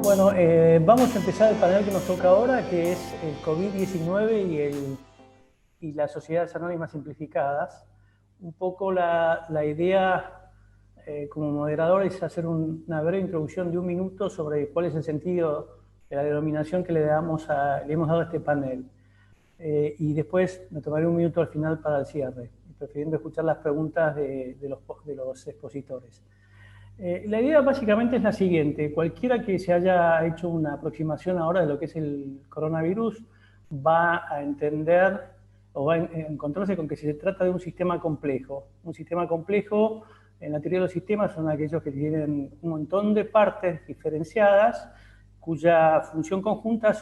Bueno, vamos a empezar el panel que nos toca ahora, que es el COVID-19 y las sociedades anónimas simplificadas. Un poco la idea como moderador es hacer una breve introducción de 1 minuto sobre cuál es el sentido de la denominación que le hemos dado a este panel. Y después me tomaré 1 minuto al final para el cierre, prefiriendo escuchar las preguntas de los expositores. La idea básicamente es la siguiente: cualquiera que se haya hecho una aproximación ahora de lo que es el coronavirus va a entender o va a encontrarse con que se trata de un sistema complejo. Un sistema complejo, en la teoría de los sistemas, son aquellos que tienen un montón de partes diferenciadas cuya función conjunta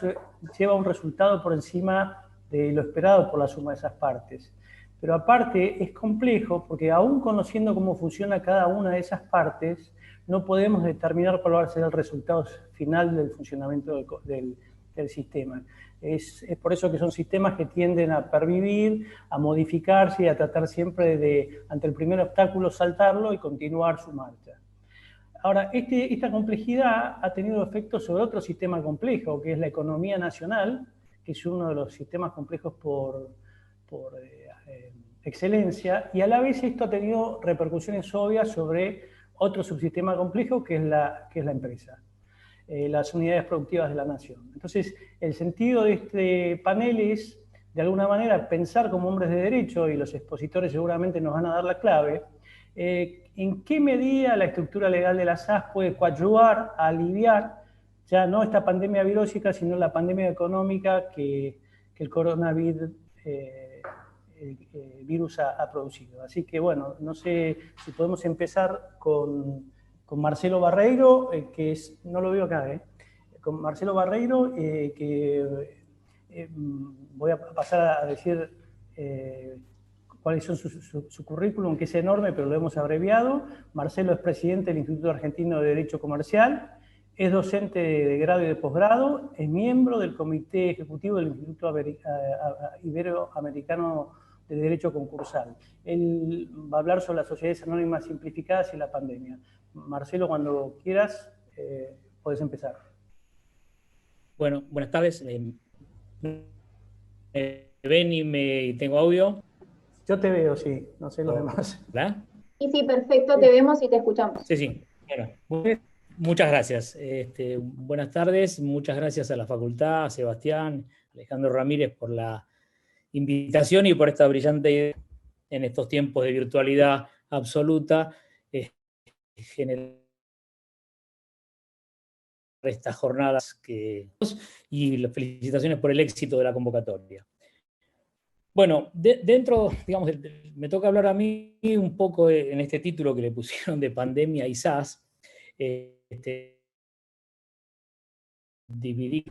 lleva a un resultado por encima de lo esperado por la suma de esas partes. Pero aparte es complejo porque aún conociendo cómo funciona cada una de esas partes, no podemos determinar cuál va a ser el resultado final del funcionamiento del sistema. Es por eso que son sistemas que tienden a pervivir, a modificarse y a tratar siempre de, ante el primer obstáculo, saltarlo y continuar su marcha. Ahora, esta complejidad ha tenido efectos sobre otro sistema complejo, que es la economía nacional, que es uno de los sistemas complejos por excelencia, y a la vez esto ha tenido repercusiones obvias sobre otro subsistema complejo, que es la empresa, las unidades productivas de la nación. Entonces, el sentido de este panel es, de alguna manera, pensar como hombres de derecho, y los expositores seguramente nos van a dar la clave, en qué medida la estructura legal de la SAS puede coadyuvar a aliviar ya no esta pandemia virósica, sino la pandemia económica que el coronavirus ha producido. Así que, bueno, no sé si podemos empezar con Marcelo Barreiro, que es, no lo veo acá, con Marcelo Barreiro, voy a pasar a decir cuáles son su currículum, que es enorme, pero lo hemos abreviado. Marcelo es presidente del Instituto Argentino de Derecho Comercial, es docente de grado y de posgrado, es miembro del Comité Ejecutivo del Instituto Iberoamericano de Derecho Concursal. Él va a hablar sobre las sociedades anónimas simplificadas y la pandemia. Marcelo, cuando quieras, puedes empezar. Bueno, buenas tardes. ¿Ven y tengo audio? Yo te veo, sí, no sé los demás. ¿Verdad? Sí, perfecto, te vemos y te escuchamos. Sí. Bueno, muchas gracias. Buenas tardes, muchas gracias a la facultad, a Sebastián, Alejandro Ramírez por la invitación y por esta brillante idea en estos tiempos de virtualidad absoluta, generar estas jornadas y las felicitaciones por el éxito de la convocatoria. Bueno, dentro, digamos, me toca hablar a mí un poco en este título que le pusieron de pandemia y SAS. Dividí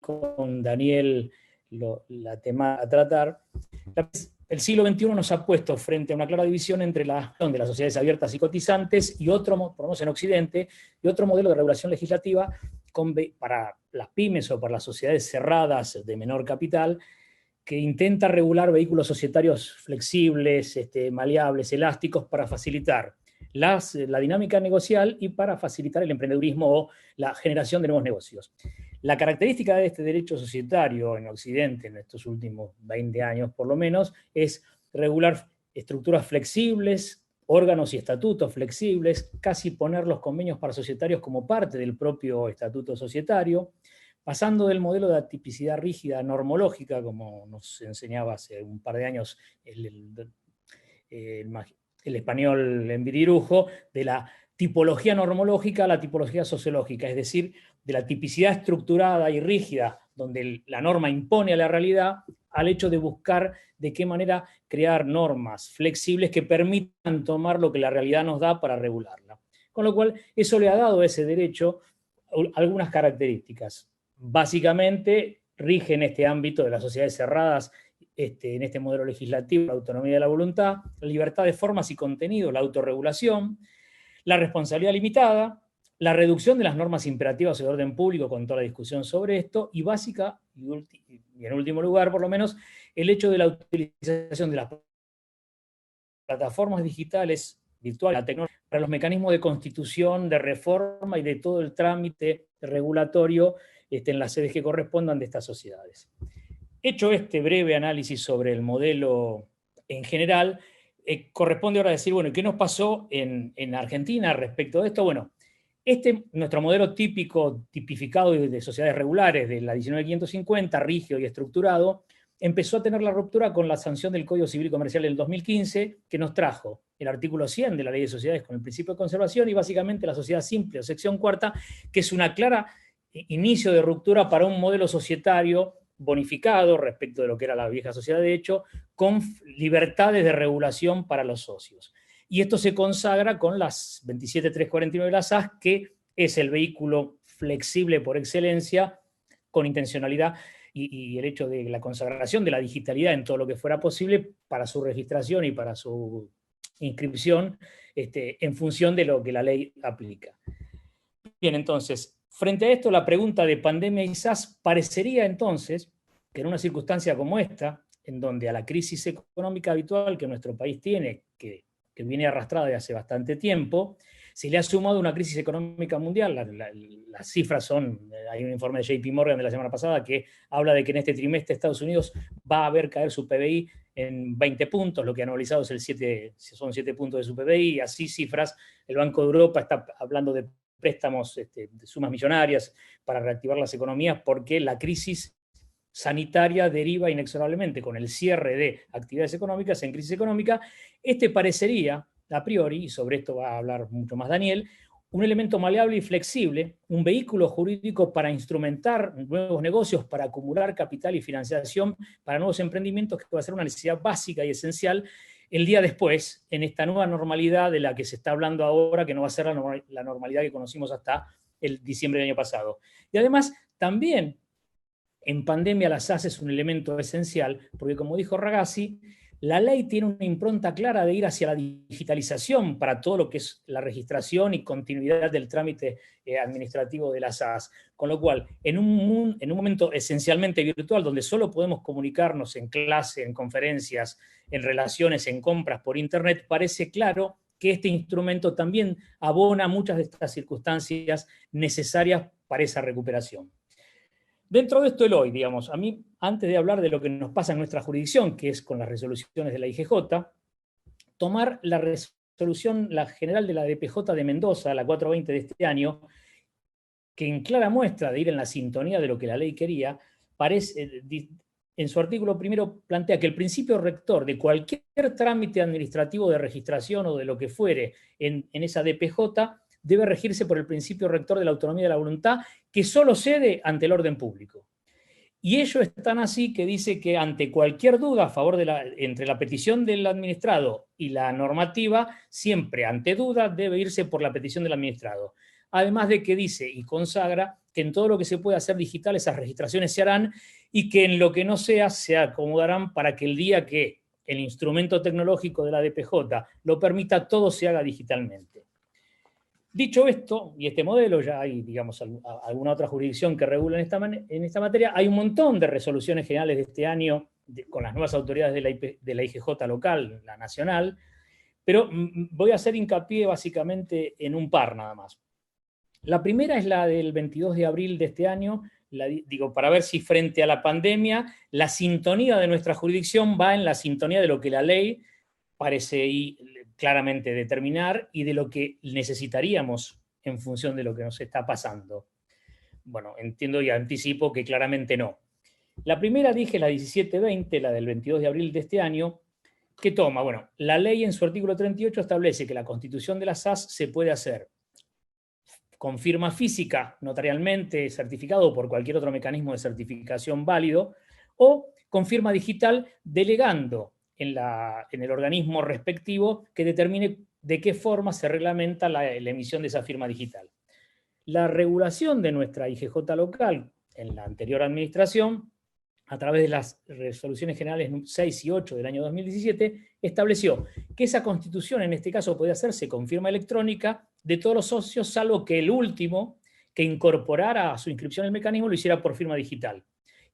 con Daniel la tema a tratar. El siglo XXI nos ha puesto frente a una clara división entre las sociedades abiertas y cotizantes y otro, por lo menos en Occidente, y otro modelo de regulación legislativa para las pymes o para las sociedades cerradas de menor capital, que intenta regular vehículos societarios flexibles, maleables, elásticos, para facilitar la dinámica negocial y para facilitar el emprendedurismo o la generación de nuevos negocios. La característica de este derecho societario en Occidente, en estos últimos 20 años por lo menos, es regular estructuras flexibles, órganos y estatutos flexibles, casi poner los convenios para societarios como parte del propio estatuto societario, pasando del modelo de atipicidad rígida normológica, como nos enseñaba hace un par de años el español Envidirujo, de la tipología normológica a la tipología sociológica, es decir, de la tipicidad estructurada y rígida, donde la norma impone a la realidad, al hecho de buscar de qué manera crear normas flexibles que permitan tomar lo que la realidad nos da para regularla. Con lo cual, eso le ha dado a ese derecho algunas características. Básicamente, rige en este ámbito de las sociedades cerradas, en este modelo legislativo, la autonomía de la voluntad, la libertad de formas y contenido, la autorregulación, la responsabilidad limitada, la reducción de las normas imperativas de orden público con toda la discusión sobre esto, y básica, y en último lugar, por lo menos, el hecho de la utilización de las plataformas digitales, virtuales, la tecnología, para los mecanismos de constitución, de reforma y de todo el trámite regulatorio en las sedes que correspondan de estas sociedades. Hecho este breve análisis sobre el modelo en general, corresponde ahora decir, bueno, ¿qué nos pasó en Argentina respecto de esto? Bueno, nuestro modelo tipificado de sociedades regulares de la 19550, rígido y estructurado, empezó a tener la ruptura con la sanción del Código Civil y Comercial del 2015, que nos trajo el artículo 100 de la Ley de Sociedades con el principio de conservación y básicamente la sociedad simple o sección cuarta, que es una clara inicio de ruptura para un modelo societario bonificado respecto de lo que era la vieja sociedad de hecho, con libertades de regulación para los socios. Y esto se consagra con las 27349 de las SAS, que es el vehículo flexible por excelencia, con intencionalidad y el hecho de la consagración de la digitalidad en todo lo que fuera posible para su registración y para su inscripción en función de lo que la ley aplica. Bien, entonces, frente a esto, la pregunta de pandemia y SAS parecería entonces que en una circunstancia como esta, en donde a la crisis económica habitual que nuestro país tiene, que viene arrastrada de hace bastante tiempo, se le ha sumado una crisis económica mundial. Las cifras son, hay un informe de JP Morgan de la semana pasada que habla de que en este trimestre Estados Unidos va a ver caer su PBI en 20 puntos, lo que anualizado es son 7 puntos de su PBI, y así cifras. El Banco de Europa está hablando de préstamos de sumas millonarias para reactivar las economías, porque la crisis sanitaria deriva inexorablemente con el cierre de actividades económicas en crisis económica. Parecería, a priori, y sobre esto va a hablar mucho más Daniel, un elemento maleable y flexible, un vehículo jurídico para instrumentar nuevos negocios, para acumular capital y financiación para nuevos emprendimientos, que va a ser una necesidad básica y esencial el día después, en esta nueva normalidad de la que se está hablando ahora, que no va a ser la normalidad que conocimos hasta el diciembre del año pasado. Y además, también en pandemia la SAS es un elemento esencial, porque como dijo Ragazzi, la ley tiene una impronta clara de ir hacia la digitalización para todo lo que es la registración y continuidad del trámite administrativo de la SAS. Con lo cual, en un momento esencialmente virtual, donde solo podemos comunicarnos en clase, en conferencias, en relaciones, en compras por Internet, parece claro que este instrumento también abona muchas de estas circunstancias necesarias para esa recuperación. Dentro de esto el hoy, digamos, a mí, antes de hablar de lo que nos pasa en nuestra jurisdicción, que es con las resoluciones de la IGJ, tomar la resolución, la general de la DPJ de Mendoza, la 420 de este año, que en clara muestra de ir en la sintonía de lo que la ley quería, en su artículo primero plantea que el principio rector de cualquier trámite administrativo de registración o de lo que fuere en esa DPJ debe regirse por el principio rector de la autonomía de la voluntad, que solo cede ante el orden público. Y ello es tan así que dice que ante cualquier duda a favor entre la petición del administrado y la normativa, siempre ante duda debe irse por la petición del administrado. Además de que dice y consagra que en todo lo que se pueda hacer digital esas registraciones se harán, y que en lo que no sea se acomodarán para que el día que el instrumento tecnológico de la DPJ lo permita, todo se haga digitalmente. Dicho esto, y este modelo, ya hay, digamos, alguna otra jurisdicción que regula en esta materia, hay un montón de resoluciones generales de este año con las nuevas autoridades de la IGJ local, la nacional, pero voy a hacer hincapié básicamente en un par nada más. La primera es la del 22 de abril de este año, para ver si frente a la pandemia la sintonía de nuestra jurisdicción va en la sintonía de lo que la ley parece claramente determinar y de lo que necesitaríamos en función de lo que nos está pasando. Bueno, entiendo y anticipo que claramente no. La primera dije, la 1720, la del 22 de abril de este año, que toma, bueno, la ley en su artículo 38 establece que la constitución de la SAS se puede hacer con firma física, notarialmente certificado o por cualquier otro mecanismo de certificación válido, o con firma digital delegando en el organismo respectivo que determine de qué forma se reglamenta la emisión de esa firma digital. La regulación de nuestra IGJ local en la anterior administración, a través de las resoluciones generales 6 y 8 del año 2017, estableció que esa constitución en este caso podía hacerse con firma electrónica de todos los socios, salvo que el último que incorporara a su inscripción el mecanismo lo hiciera por firma digital.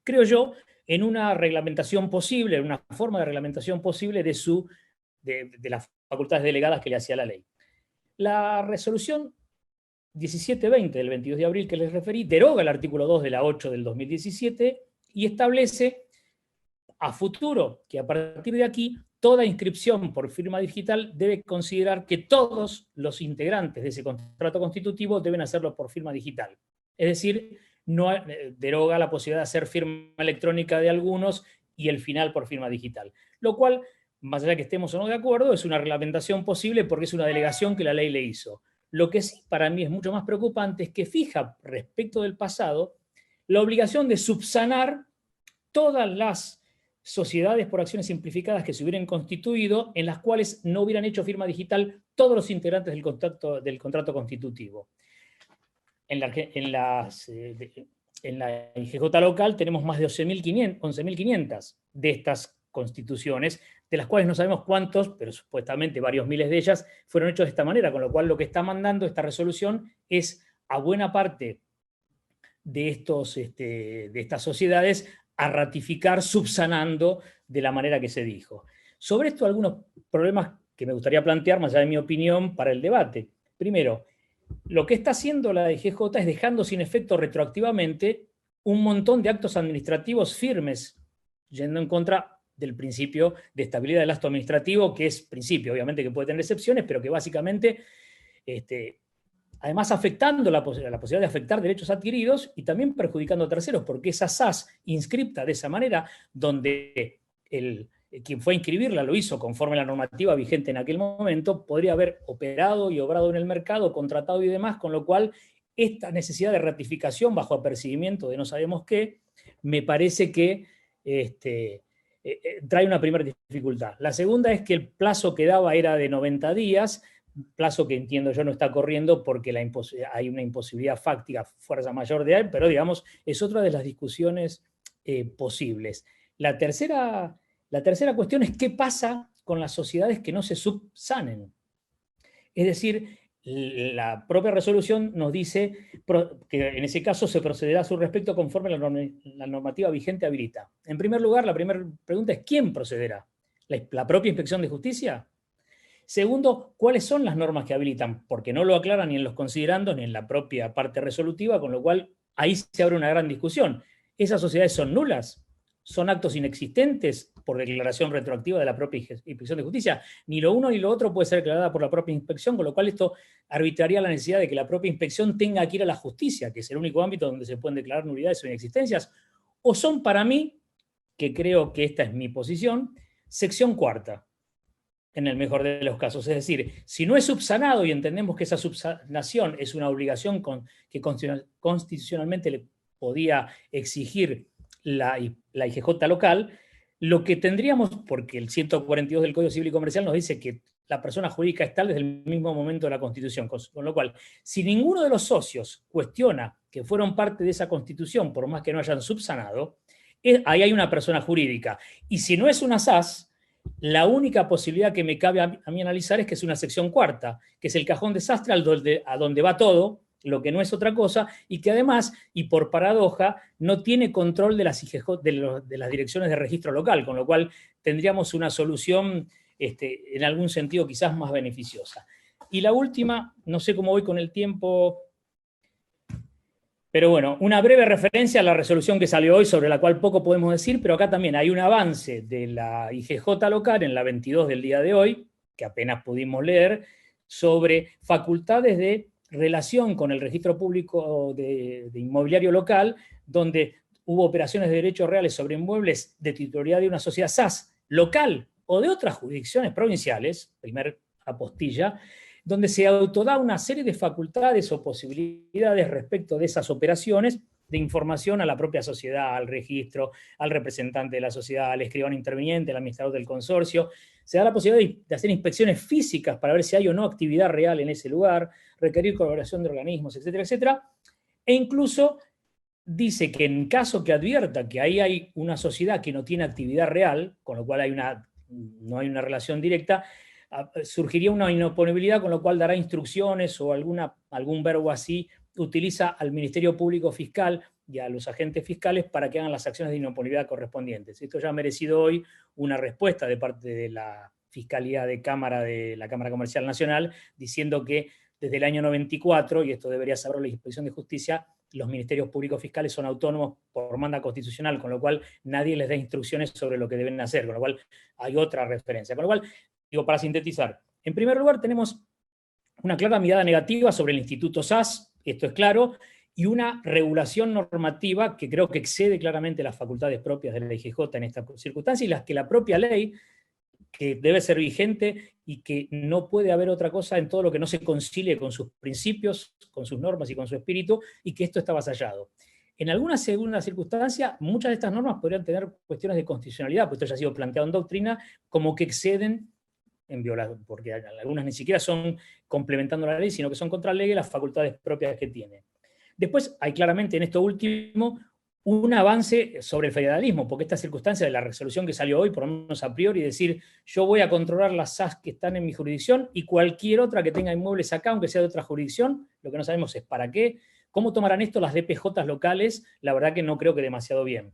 Creo yo, en una reglamentación posible, en una forma de reglamentación posible de su de las facultades delegadas que le hacía la ley. La resolución 1720 del 22 de abril que les referí deroga el artículo 2 de la 8 del 2017 y establece a futuro que a partir de aquí toda inscripción por firma digital debe considerar que todos los integrantes de ese contrato constitutivo deben hacerlo por firma digital. Es decir, no deroga la posibilidad de hacer firma electrónica de algunos y el final por firma digital. Lo cual, más allá de que estemos o no de acuerdo, es una reglamentación posible porque es una delegación que la ley le hizo. Lo que sí para mí es mucho más preocupante es que fija respecto del pasado la obligación de subsanar todas las sociedades por acciones simplificadas que se hubieran constituido en las cuales no hubieran hecho firma digital todos los integrantes del contrato constitutivo. En la IGJ local tenemos más de 11.500 de estas constituciones, de las cuales no sabemos cuántos, pero supuestamente varios miles de ellas fueron hechos de esta manera, con lo cual lo que está mandando esta resolución es a buena parte de estas sociedades a ratificar subsanando de la manera que se dijo. Sobre esto algunos problemas que me gustaría plantear, más allá de mi opinión, para el debate. Primero, lo que está haciendo la IGJ es dejando sin efecto retroactivamente un montón de actos administrativos firmes, yendo en contra del principio de estabilidad del acto administrativo, que es principio, obviamente que puede tener excepciones, pero que básicamente, además afectando la posibilidad de afectar derechos adquiridos y también perjudicando a terceros, porque esa SAS inscripta de esa manera, donde quien fue a inscribirla lo hizo conforme a la normativa vigente en aquel momento, podría haber operado y obrado en el mercado, contratado y demás, con lo cual esta necesidad de ratificación bajo apercibimiento de no sabemos qué, me parece que trae una primera dificultad. La segunda es que el plazo que daba era de 90 días, plazo que entiendo yo no está corriendo porque hay una imposibilidad fáctica, fuerza mayor de él, pero digamos, es otra de las discusiones posibles. La tercera cuestión es qué pasa con las sociedades que no se subsanen. Es decir, la propia resolución nos dice que en ese caso se procederá a su respecto conforme la normativa vigente habilita. En primer lugar, la primera pregunta es ¿quién procederá? ¿La propia Inspección de Justicia? Segundo, ¿cuáles son las normas que habilitan? Porque no lo aclaran ni en los considerandos ni en la propia parte resolutiva, con lo cual ahí se abre una gran discusión. ¿Esas sociedades son nulas? ¿Son actos inexistentes por declaración retroactiva de la propia Inspección de Justicia? Ni lo uno ni lo otro puede ser declarada por la propia inspección, con lo cual esto arbitraría la necesidad de que la propia inspección tenga que ir a la justicia, que es el único ámbito donde se pueden declarar nulidades o inexistencias. O son para mí, que creo que esta es mi posición, sección cuarta, en el mejor de los casos. Es decir, si no es subsanado y entendemos que esa subsanación es una obligación que constitucionalmente le podía exigir la IGJ local, lo que tendríamos, porque el 142 del Código Civil y Comercial nos dice que la persona jurídica es tal desde el mismo momento de la Constitución, con lo cual, si ninguno de los socios cuestiona que fueron parte de esa Constitución, por más que no hayan subsanado, ahí hay una persona jurídica. Y si no es una SAS, la única posibilidad que me cabe a mí analizar es que es una sección cuarta, que es el cajón desastre a donde va todo, lo que no es otra cosa, y que además, y por paradoja, no tiene control de las IGJ, de las direcciones de registro local, con lo cual tendríamos una solución en algún sentido quizás más beneficiosa. Y la última, no sé cómo voy con el tiempo, pero bueno, una breve referencia a la resolución que salió hoy, sobre la cual poco podemos decir, pero acá también hay un avance de la IGJ local en la 22 del día de hoy, que apenas pudimos leer, sobre facultades de relación con el registro público de inmobiliario local, donde hubo operaciones de derechos reales sobre inmuebles de titularidad de una sociedad SAS local o de otras jurisdicciones provinciales, primer apostilla, donde se autoda una serie de facultades o posibilidades respecto de esas operaciones de información a la propia sociedad, al registro, al representante de la sociedad, al escribano interviniente, al administrador del consorcio. Se da la posibilidad de hacer inspecciones físicas para ver si hay o no actividad real en ese lugar, requerir colaboración de organismos, etcétera, etcétera. E incluso dice que en caso que advierta que ahí hay una sociedad que no tiene actividad real, con lo cual no hay una relación directa, surgiría una inoponibilidad, con lo cual dará instrucciones o algún verbo así, utiliza al Ministerio Público Fiscal y a los agentes fiscales para que hagan las acciones de inoponibilidad correspondientes. Esto ya ha merecido hoy una respuesta de parte de la Fiscalía de la Cámara Comercial Nacional, diciendo que desde el año 94, y esto debería saberlo la Inspección de Justicia, los ministerios públicos fiscales son autónomos por manda constitucional, con lo cual nadie les da instrucciones sobre lo que deben hacer, con lo cual hay otra referencia. Con lo cual, digo, para sintetizar, en primer lugar tenemos una clara mirada negativa sobre el Instituto SAS, esto es claro, y una regulación normativa que creo que excede claramente las facultades propias de la IGJ en esta circunstancia y las que la propia ley, que debe ser vigente y que no puede haber otra cosa en todo lo que no se concilie con sus principios, con sus normas y con su espíritu, y que esto está avasallado. En alguna segunda circunstancia, muchas de estas normas podrían tener cuestiones de constitucionalidad, pues esto ya ha sido planteado en doctrina, como que exceden en violación, porque algunas ni siquiera son complementando la ley, sino que son contra la ley y las facultades propias que tiene. Después hay claramente en esto último un avance sobre el federalismo, porque esta circunstancia de la resolución que salió hoy, por lo menos a priori, decir yo voy a controlar las SAS que están en mi jurisdicción y cualquier otra que tenga inmuebles acá, aunque sea de otra jurisdicción, lo que no sabemos es para qué, cómo tomarán esto las DPJs locales, la verdad que no creo que demasiado bien.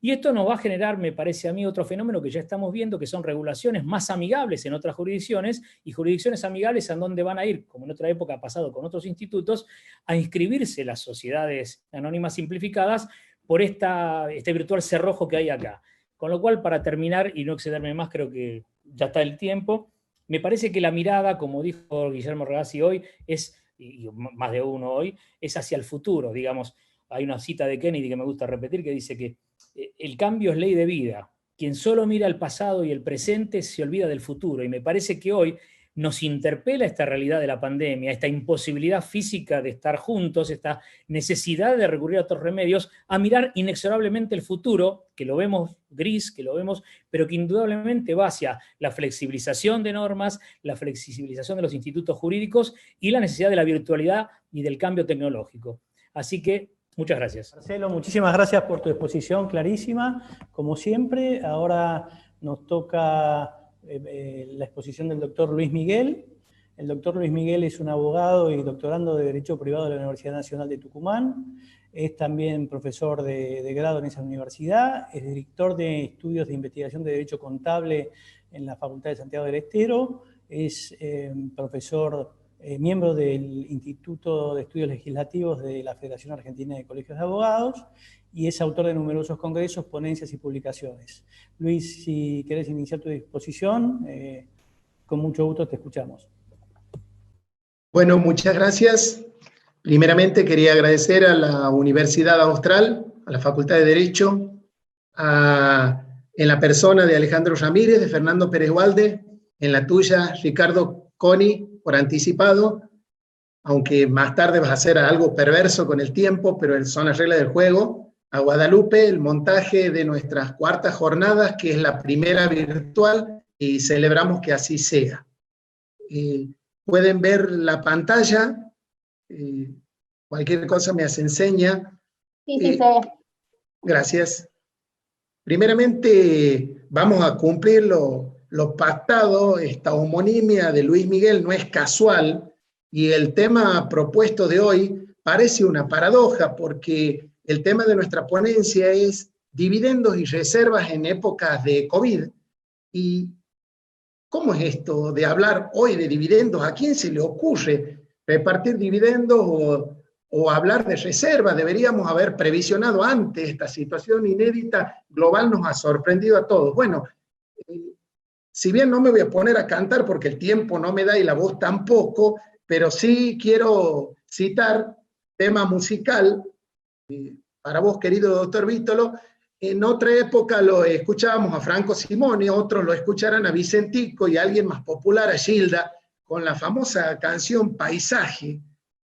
Y esto nos va a generar, me parece a mí, otro fenómeno que ya estamos viendo, que son regulaciones más amigables en otras jurisdicciones, y jurisdicciones amigables a donde van a ir, como en otra época ha pasado con otros institutos, a inscribirse las sociedades anónimas simplificadas por este virtual cerrojo que hay acá. Con lo cual, para terminar, y no excederme más, creo que ya está el tiempo, me parece que la mirada, como dijo Guillermo Ragazzi hoy, y más de uno hoy, es hacia el futuro, digamos. Hay una cita de Kennedy que me gusta repetir que dice que el cambio es ley de vida. Quien solo mira el pasado y el presente se olvida del futuro. Y me parece que hoy nos interpela esta realidad de la pandemia, esta imposibilidad física de estar juntos, esta necesidad de recurrir a otros remedios, a mirar inexorablemente el futuro, que lo vemos gris, que lo vemos, pero que indudablemente va hacia la flexibilización de normas, la flexibilización de los institutos jurídicos y la necesidad de la virtualidad y del cambio tecnológico. Así que muchas gracias. Marcelo, muchísimas gracias por tu exposición clarísima, como siempre. Ahora nos toca la exposición del doctor Luis Miguel. El doctor Luis Miguel es un abogado y doctorando de Derecho Privado de la Universidad Nacional de Tucumán. Es también profesor de grado en esa universidad. Es director de estudios de investigación de Derecho Contable en la Facultad de Santiago del Estero. Es profesor miembro del Instituto de Estudios Legislativos de la Federación Argentina de Colegios de Abogados y es autor de numerosos congresos, ponencias y publicaciones. Luis, si querés iniciar tu exposición, con mucho gusto te escuchamos. Bueno, muchas gracias. Primeramente quería agradecer a la Universidad Austral, a la Facultad de Derecho, en la persona de Alejandro Ramírez, de Fernando Pérez Walde, en la tuya, Ricardo Coni, por anticipado, aunque más tarde vas a hacer algo perverso con el tiempo, pero son las reglas del juego. A Guadalupe, el montaje de nuestras cuartas jornadas, que es la primera virtual, y celebramos que así sea. Pueden ver la pantalla, cualquier cosa me hace seña. Sí, sí, se ve. Gracias. Primeramente, vamos a cumplir lo pactado. Esta homonimia de Luis Miguel no es casual, y el tema propuesto de hoy parece una paradoja, porque el tema de nuestra ponencia es dividendos y reservas en épocas de COVID. ¿Y cómo es esto de hablar hoy de dividendos? ¿A quién se le ocurre repartir dividendos o hablar de reservas? Deberíamos haber previsionado antes. Esta situación inédita global nos ha sorprendido a todos. Bueno, si bien no me voy a poner a cantar porque el tiempo no me da y la voz tampoco, pero sí quiero citar tema musical para vos, querido doctor Vítolo. En otra época lo escuchábamos a Franco Simone, otros lo escucharán a Vicentico y a alguien más popular, a Gilda, con la famosa canción Paisaje,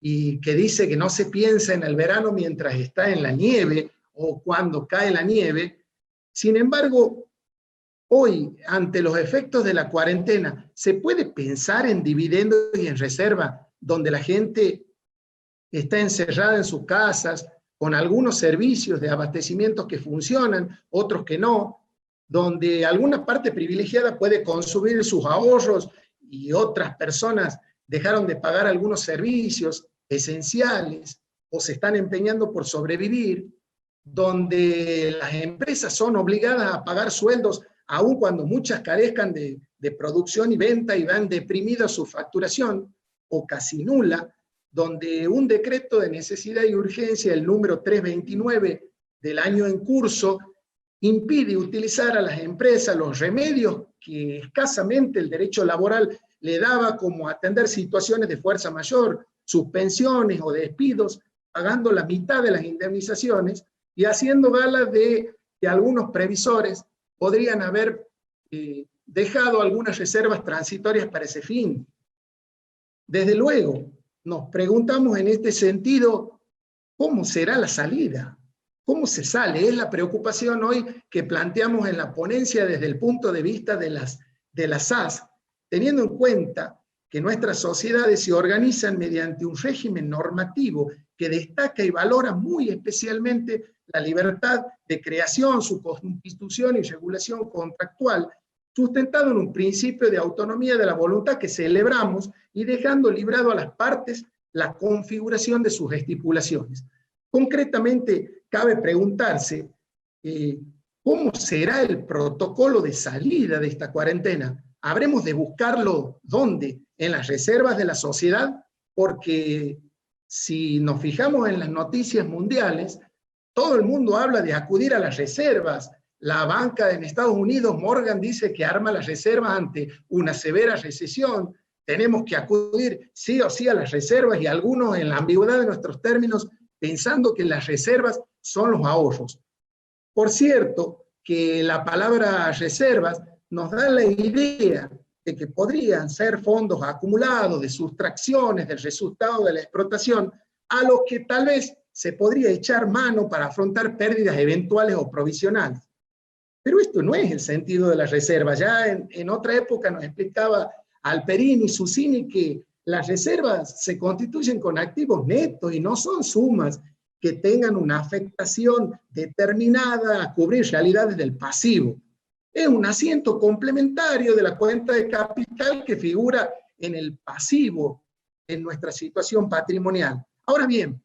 y que dice que no se piensa en el verano mientras está en la nieve o cuando cae la nieve. Sin embargo, hoy, ante los efectos de la cuarentena, ¿se puede pensar en dividendos y en reserva donde la gente está encerrada en sus casas, con algunos servicios de abastecimiento que funcionan, otros que no, donde alguna parte privilegiada puede consumir sus ahorros y otras personas dejaron de pagar algunos servicios esenciales o se están empeñando por sobrevivir, donde las empresas son obligadas a pagar sueldos aun cuando muchas carezcan de producción y venta y van deprimida su facturación, o casi nula, donde un decreto de necesidad y urgencia, el número 329 del año en curso, impide utilizar a las empresas los remedios que escasamente el derecho laboral le daba, como atender situaciones de fuerza mayor, suspensiones o despidos, pagando la mitad de las indemnizaciones y haciendo gala de que algunos previsores podrían haber dejado algunas reservas transitorias para ese fin. Desde luego, nos preguntamos en este sentido, ¿cómo será la salida? ¿Cómo se sale? Es la preocupación hoy que planteamos en la ponencia desde el punto de vista de las SAS, teniendo en cuenta que nuestras sociedades se organizan mediante un régimen normativo que destaca y valora muy especialmente la libertad de creación, su constitución y regulación contractual, sustentado en un principio de autonomía de la voluntad que celebramos y dejando librado a las partes la configuración de sus estipulaciones. Concretamente, cabe preguntarse ¿cómo será el protocolo de salida de esta cuarentena? ¿Habremos de buscarlo dónde? ¿En las reservas de la sociedad? Porque si nos fijamos en las noticias mundiales, todo el mundo habla de acudir a las reservas. La banca en Estados Unidos, Morgan, dice que arma las reservas ante una severa recesión. Tenemos que acudir sí o sí a las reservas, y algunos, en la ambigüedad de nuestros términos, pensando que las reservas son los ahorros. Por cierto, que la palabra reservas nos da la idea de que podrían ser fondos acumulados de sustracciones del resultado de la explotación, a los que tal vez se podría echar mano para afrontar pérdidas eventuales o provisionales. Pero esto no es el sentido de las reservas. Ya en otra época nos explicaba Alperini y Susini que las reservas se constituyen con activos netos y no son sumas que tengan una afectación determinada a cubrir realidades del pasivo. Es un asiento complementario de la cuenta de capital que figura en el pasivo en nuestra situación patrimonial. Ahora bien,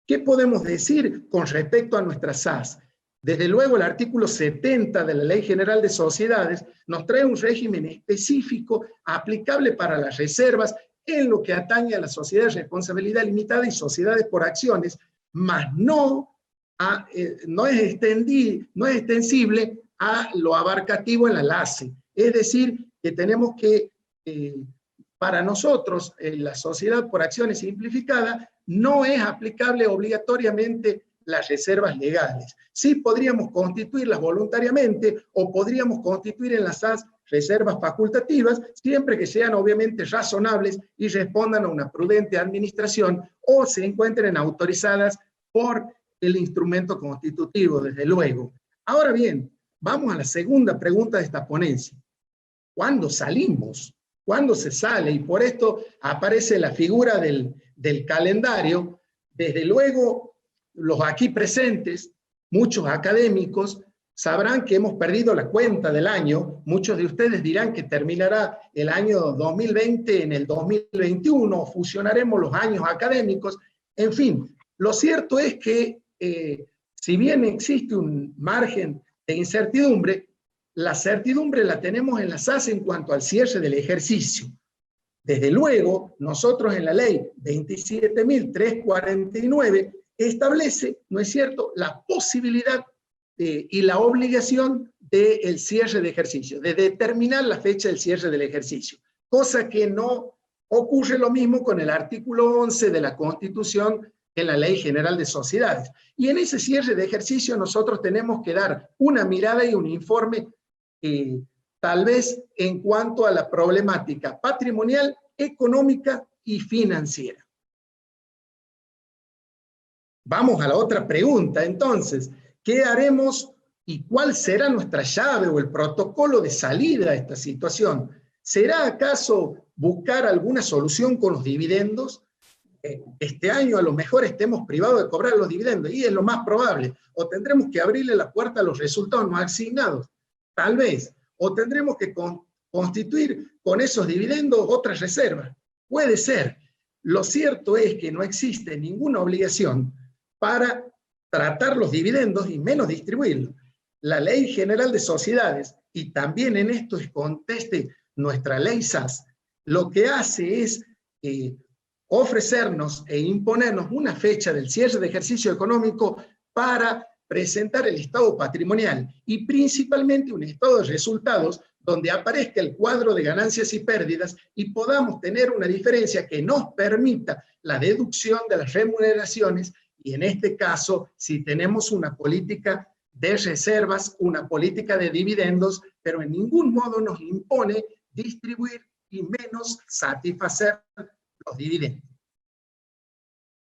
¿qué podemos decir con respecto a nuestras SAS? Desde luego, el artículo 70 de la Ley General de Sociedades nos trae un régimen específico aplicable para las reservas en lo que atañe a las sociedades de responsabilidad limitada y sociedades por acciones, mas no es extensible a lo abarcativo en la LASE. Es decir, que tenemos que, para nosotros, la sociedad por acciones simplificada no es aplicable obligatoriamente las reservas legales. Sí podríamos constituirlas voluntariamente o podríamos constituir en las SAS reservas facultativas, siempre que sean obviamente razonables y respondan a una prudente administración o se encuentren autorizadas por el instrumento constitutivo, desde luego. Ahora bien, vamos a la segunda pregunta de esta ponencia. ¿Cuándo salimos? ¿Cuándo se sale? Y por esto aparece la figura del calendario. Desde luego, los aquí presentes, muchos académicos, sabrán que hemos perdido la cuenta del año. Muchos de ustedes dirán que terminará el año 2020 en el 2021, fusionaremos los años académicos. En fin, lo cierto es que si bien existe un margen de incertidumbre, la certidumbre la tenemos en la SAS en cuanto al cierre del ejercicio. Desde luego, nosotros en la ley 27.349 establece, ¿no es cierto?, la posibilidad y la obligación del cierre de ejercicio, de determinar la fecha del cierre del ejercicio, cosa que no ocurre lo mismo con el artículo 11 de la Constitución en la Ley General de Sociedades. Y en ese cierre de ejercicio nosotros tenemos que dar una mirada y un informe tal vez en cuanto a la problemática patrimonial, económica y financiera. Vamos a la otra pregunta, entonces. ¿Qué haremos y cuál será nuestra llave o el protocolo de salida a esta situación? ¿Será acaso buscar alguna solución con los dividendos? Este año a lo mejor estemos privados de cobrar los dividendos, y es lo más probable. O tendremos que abrirle la puerta a los resultados no asignados, tal vez. O tendremos que constituir con esos dividendos otras reservas. Puede ser. Lo cierto es que no existe ninguna obligación para tratar los dividendos y menos distribuirlos. la Ley General de Sociedades, y también en esto conteste nuestra ley SAS, lo que hace es ofrecernos e imponernos una fecha del cierre de ejercicio económico para presentar el estado patrimonial y principalmente un estado de resultados donde aparezca el cuadro de ganancias y pérdidas y podamos tener una diferencia que nos permita la deducción de las remuneraciones y en este caso, si tenemos una política de reservas, una política de dividendos, pero en ningún modo nos impone distribuir y menos satisfacer los dividendos.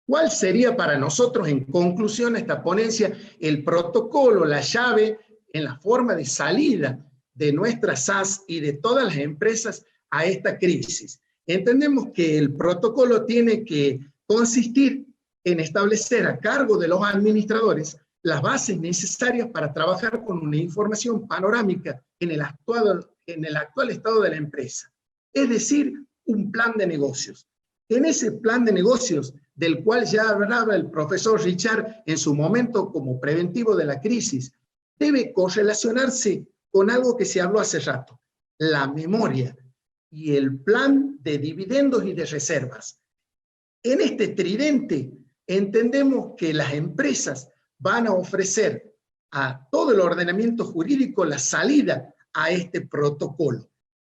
¿Cuál sería para nosotros, en conclusión, esta ponencia, el protocolo, la llave en la forma de salida de nuestras SAS y de todas las empresas a esta crisis? Entendemos que el protocolo tiene que consistir en establecer a cargo de los administradores las bases necesarias para trabajar con una información panorámica en el actual estado de la empresa. Es decir, un plan de negocios. En ese plan de negocios, del cual ya hablaba el profesor Richard en su momento como preventivo de la crisis, debe correlacionarse con algo que se habló hace rato, la memoria y el plan de dividendos y de reservas. En este tridente entendemos que las empresas van a ofrecer a todo el ordenamiento jurídico la salida a este protocolo.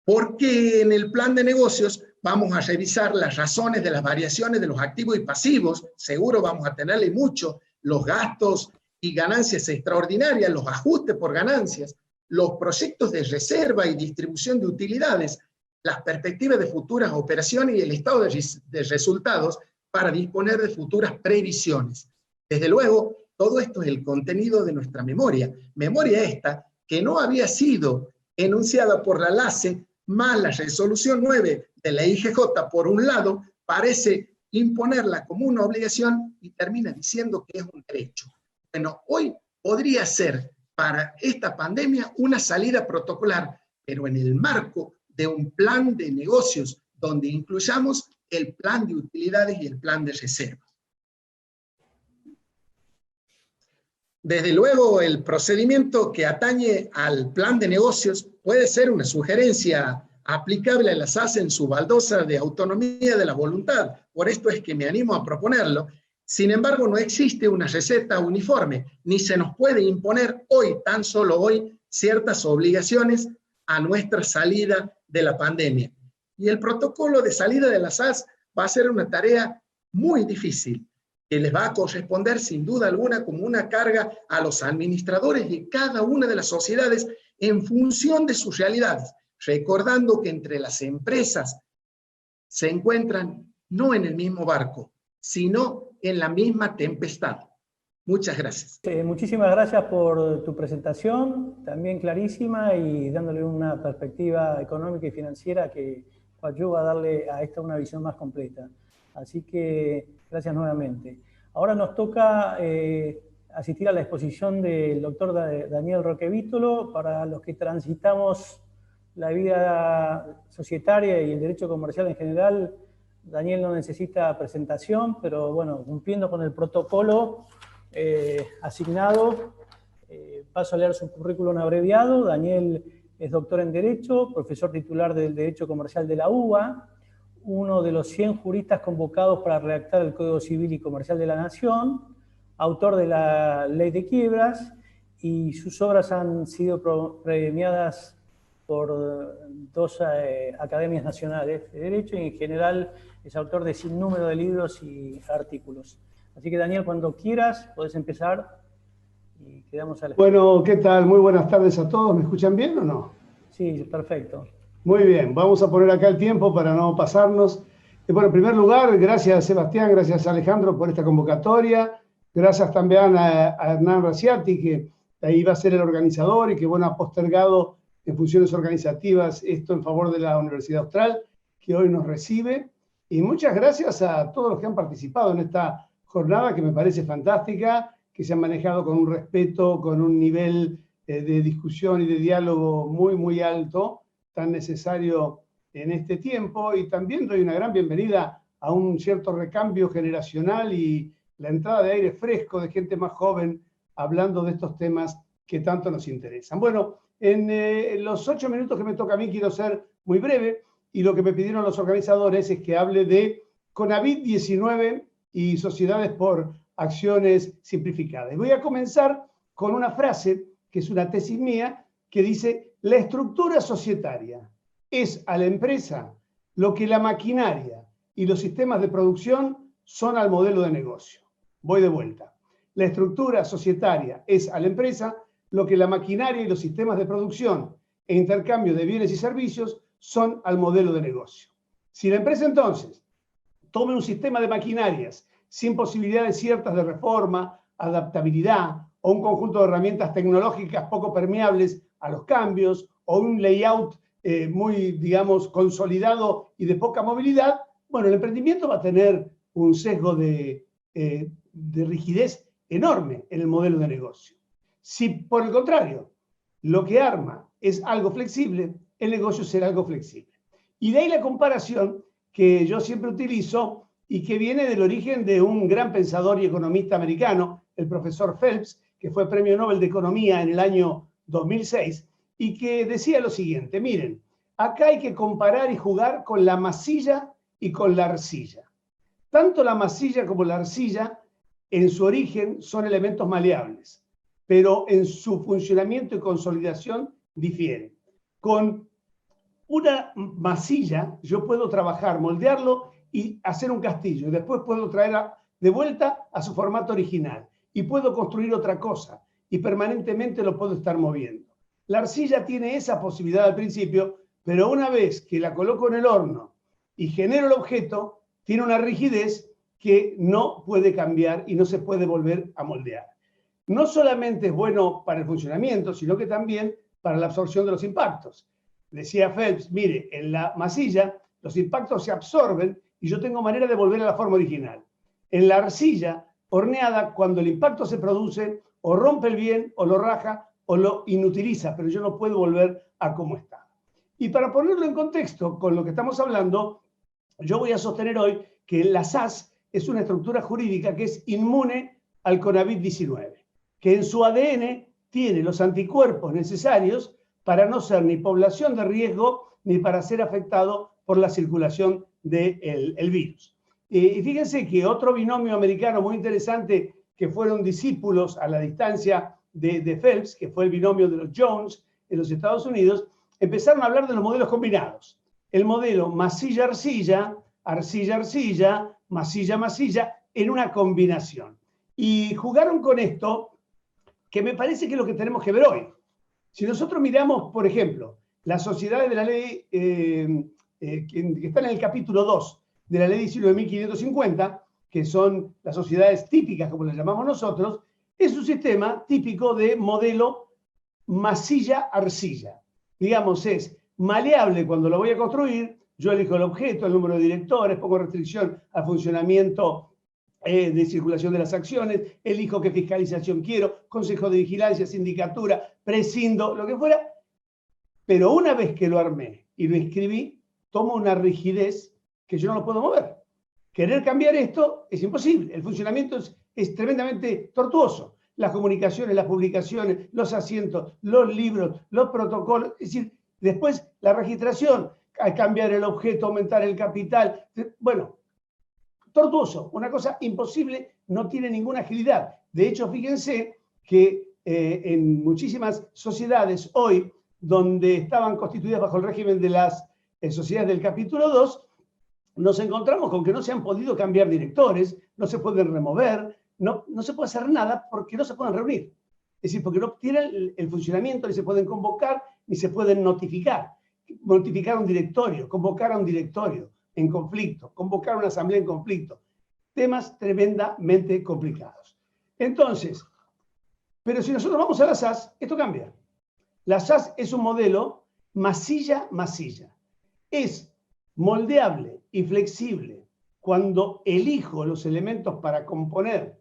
Porque en el plan de negocios vamos a revisar las razones de las variaciones de los activos y pasivos, seguro vamos a tenerle mucho, los gastos y ganancias extraordinarias, los ajustes por ganancias, los proyectos de reserva y distribución de utilidades, las perspectivas de futuras operaciones y el estado de resultados para disponer de futuras previsiones. Desde luego, todo esto es el contenido de nuestra memoria. Memoria esta que no había sido enunciada por la LACE, más la resolución 9 de la IGJ, por un lado, parece imponerla como una obligación y termina diciendo que es un derecho. Bueno, hoy podría ser para esta pandemia una salida protocolar, pero en el marco de un plan de negocios donde incluyamos el plan de utilidades y el plan de reservas. Desde luego, el procedimiento que atañe al plan de negocios puede ser una sugerencia aplicable a las SAS en su baldosa de autonomía de la voluntad. Por esto es que me animo a proponerlo. Sin embargo, no existe una receta uniforme, ni se nos puede imponer hoy, tan solo hoy, ciertas obligaciones a nuestra salida de la pandemia. Y el protocolo de salida de las SAS va a ser una tarea muy difícil, que les va a corresponder sin duda alguna como una carga a los administradores de cada una de las sociedades en función de sus realidades, recordando que entre las empresas se encuentran no en el mismo barco, sino en la misma tempestad. Muchas gracias. Muchísimas gracias por tu presentación, también clarísima y dándole una perspectiva económica y financiera que ayuda a darle a esta una visión más completa. Así que gracias nuevamente. Ahora nos toca asistir a la exposición del doctor Daniel Roquevítolo. Para los que transitamos la vida societaria y el derecho comercial en general, Daniel no necesita presentación, pero bueno, cumpliendo con el protocolo asignado, paso a leer su currículum abreviado. Daniel es doctor en Derecho, profesor titular del Derecho Comercial de la UBA, uno de los 100 juristas convocados para redactar el Código Civil y Comercial de la Nación, autor de la Ley de Quiebras, y sus obras han sido premiadas por 2 academias nacionales de Derecho, y en general es autor de sin número de libros y artículos. Así que Daniel, cuando quieras, podés empezar y quedamos a la... Bueno, ¿qué tal? Muy buenas tardes a todos. ¿Me escuchan bien o no? Sí, perfecto. Muy bien, vamos a poner acá el tiempo para no pasarnos. Bueno, en primer lugar, gracias Sebastián, gracias Alejandro por esta convocatoria. Gracias también a Hernán Raciati, que ahí va a ser el organizador y que bueno, ha postergado en funciones organizativas esto en favor de la Universidad Austral, que hoy nos recibe. Y muchas gracias a todos los que han participado en esta jornada, que me parece fantástica, que se han manejado con un respeto, con un nivel de discusión y de diálogo muy, muy alto, tan necesario en este tiempo, y también doy una gran bienvenida a un cierto recambio generacional y la entrada de aire fresco de gente más joven hablando de estos temas que tanto nos interesan. Bueno, en los 8 minutos que me toca a mí quiero ser muy breve, y lo que me pidieron los organizadores es que hable de COVID-19 y sociedades por acciones simplificadas. Voy a comenzar con una frase que es una tesis mía que dice: la estructura societaria es a la empresa lo que la maquinaria y los sistemas de producción son al modelo de negocio. Voy de vuelta. La estructura societaria es a la empresa lo que la maquinaria y los sistemas de producción e intercambio de bienes y servicios son al modelo de negocio. Si la empresa entonces tome un sistema de maquinarias sin posibilidades ciertas de reforma, adaptabilidad o un conjunto de herramientas tecnológicas poco permeables a los cambios o un layout muy, digamos, consolidado y de poca movilidad, bueno, el emprendimiento va a tener un sesgo de rigidez enorme en el modelo de negocio. Si, por el contrario, lo que arma es algo flexible, el negocio será algo flexible. Y de ahí la comparación que yo siempre utilizo y que viene del origen de un gran pensador y economista americano, el profesor Phelps, que fue Premio Nobel de Economía en el año 2006, y que decía lo siguiente: miren, acá hay que comparar y jugar con la masilla y con la arcilla. Tanto la masilla como la arcilla, en su origen, son elementos maleables, pero en su funcionamiento y consolidación difieren. Con una masilla yo puedo trabajar, moldearlo y hacer un castillo, y después puedo traer de vuelta a su formato original, y puedo construir otra cosa, y permanentemente lo puedo estar moviendo. La arcilla tiene esa posibilidad al principio, pero una vez que la coloco en el horno y genero el objeto, tiene una rigidez que no puede cambiar y no se puede volver a moldear. No solamente es bueno para el funcionamiento, sino que también para la absorción de los impactos. Decía Phelps, mire, en la masilla los impactos se absorben y yo tengo manera de volver a la forma original. En la arcilla horneada, cuando el impacto se produce, o rompe el bien, o lo raja, o lo inutiliza, pero yo no puedo volver a como está. Y para ponerlo en contexto con lo que estamos hablando, yo voy a sostener hoy que la SAS es una estructura jurídica que es inmune al COVID-19, que en su ADN tiene los anticuerpos necesarios para no ser ni población de riesgo ni para ser afectado por la circulación del virus. Y fíjense que otro binomio americano muy interesante, que fueron discípulos a la distancia de Phelps, que fue el binomio de los Jones en los Estados Unidos, empezaron a hablar de los modelos combinados. El modelo masilla-arcilla, arcilla-arcilla, masilla-masilla, en una combinación. Y jugaron con esto, que me parece que es lo que tenemos que ver hoy. Si nosotros miramos, por ejemplo, las sociedades de la ley que están en el capítulo 2 de la ley 19.550, que son las sociedades típicas, como las llamamos nosotros, es un sistema típico de modelo masilla-arcilla. Digamos, es maleable cuando lo voy a construir, yo elijo el objeto, el número de directores, pongo restricción al funcionamiento de circulación de las acciones, elijo qué fiscalización quiero, consejo de vigilancia, sindicatura, prescindo, lo que fuera, pero una vez que lo armé y lo inscribí, tomo una rigidez que yo no lo puedo mover. Querer cambiar esto es imposible, el funcionamiento es tremendamente tortuoso. Las comunicaciones, las publicaciones, los asientos, los libros, los protocolos, es decir, después la registración, al cambiar el objeto, aumentar el capital, bueno, tortuoso, una cosa imposible, no tiene ninguna agilidad. De hecho, fíjense que en muchísimas sociedades hoy, donde estaban constituidas bajo el régimen de las sociedades del capítulo 2, nos encontramos con que no se han podido cambiar directores, no se pueden remover, no se puede hacer nada porque no se pueden reunir. Es decir, porque no tienen el funcionamiento, ni se pueden convocar, ni se pueden notificar. Notificar a un directorio, convocar a un directorio en conflicto, convocar a una asamblea en conflicto. Temas tremendamente complicados. Entonces, pero si nosotros vamos a la SAS, esto cambia. La SAS es un modelo masilla-masilla. Es moldeable y flexible cuando elijo los elementos para componer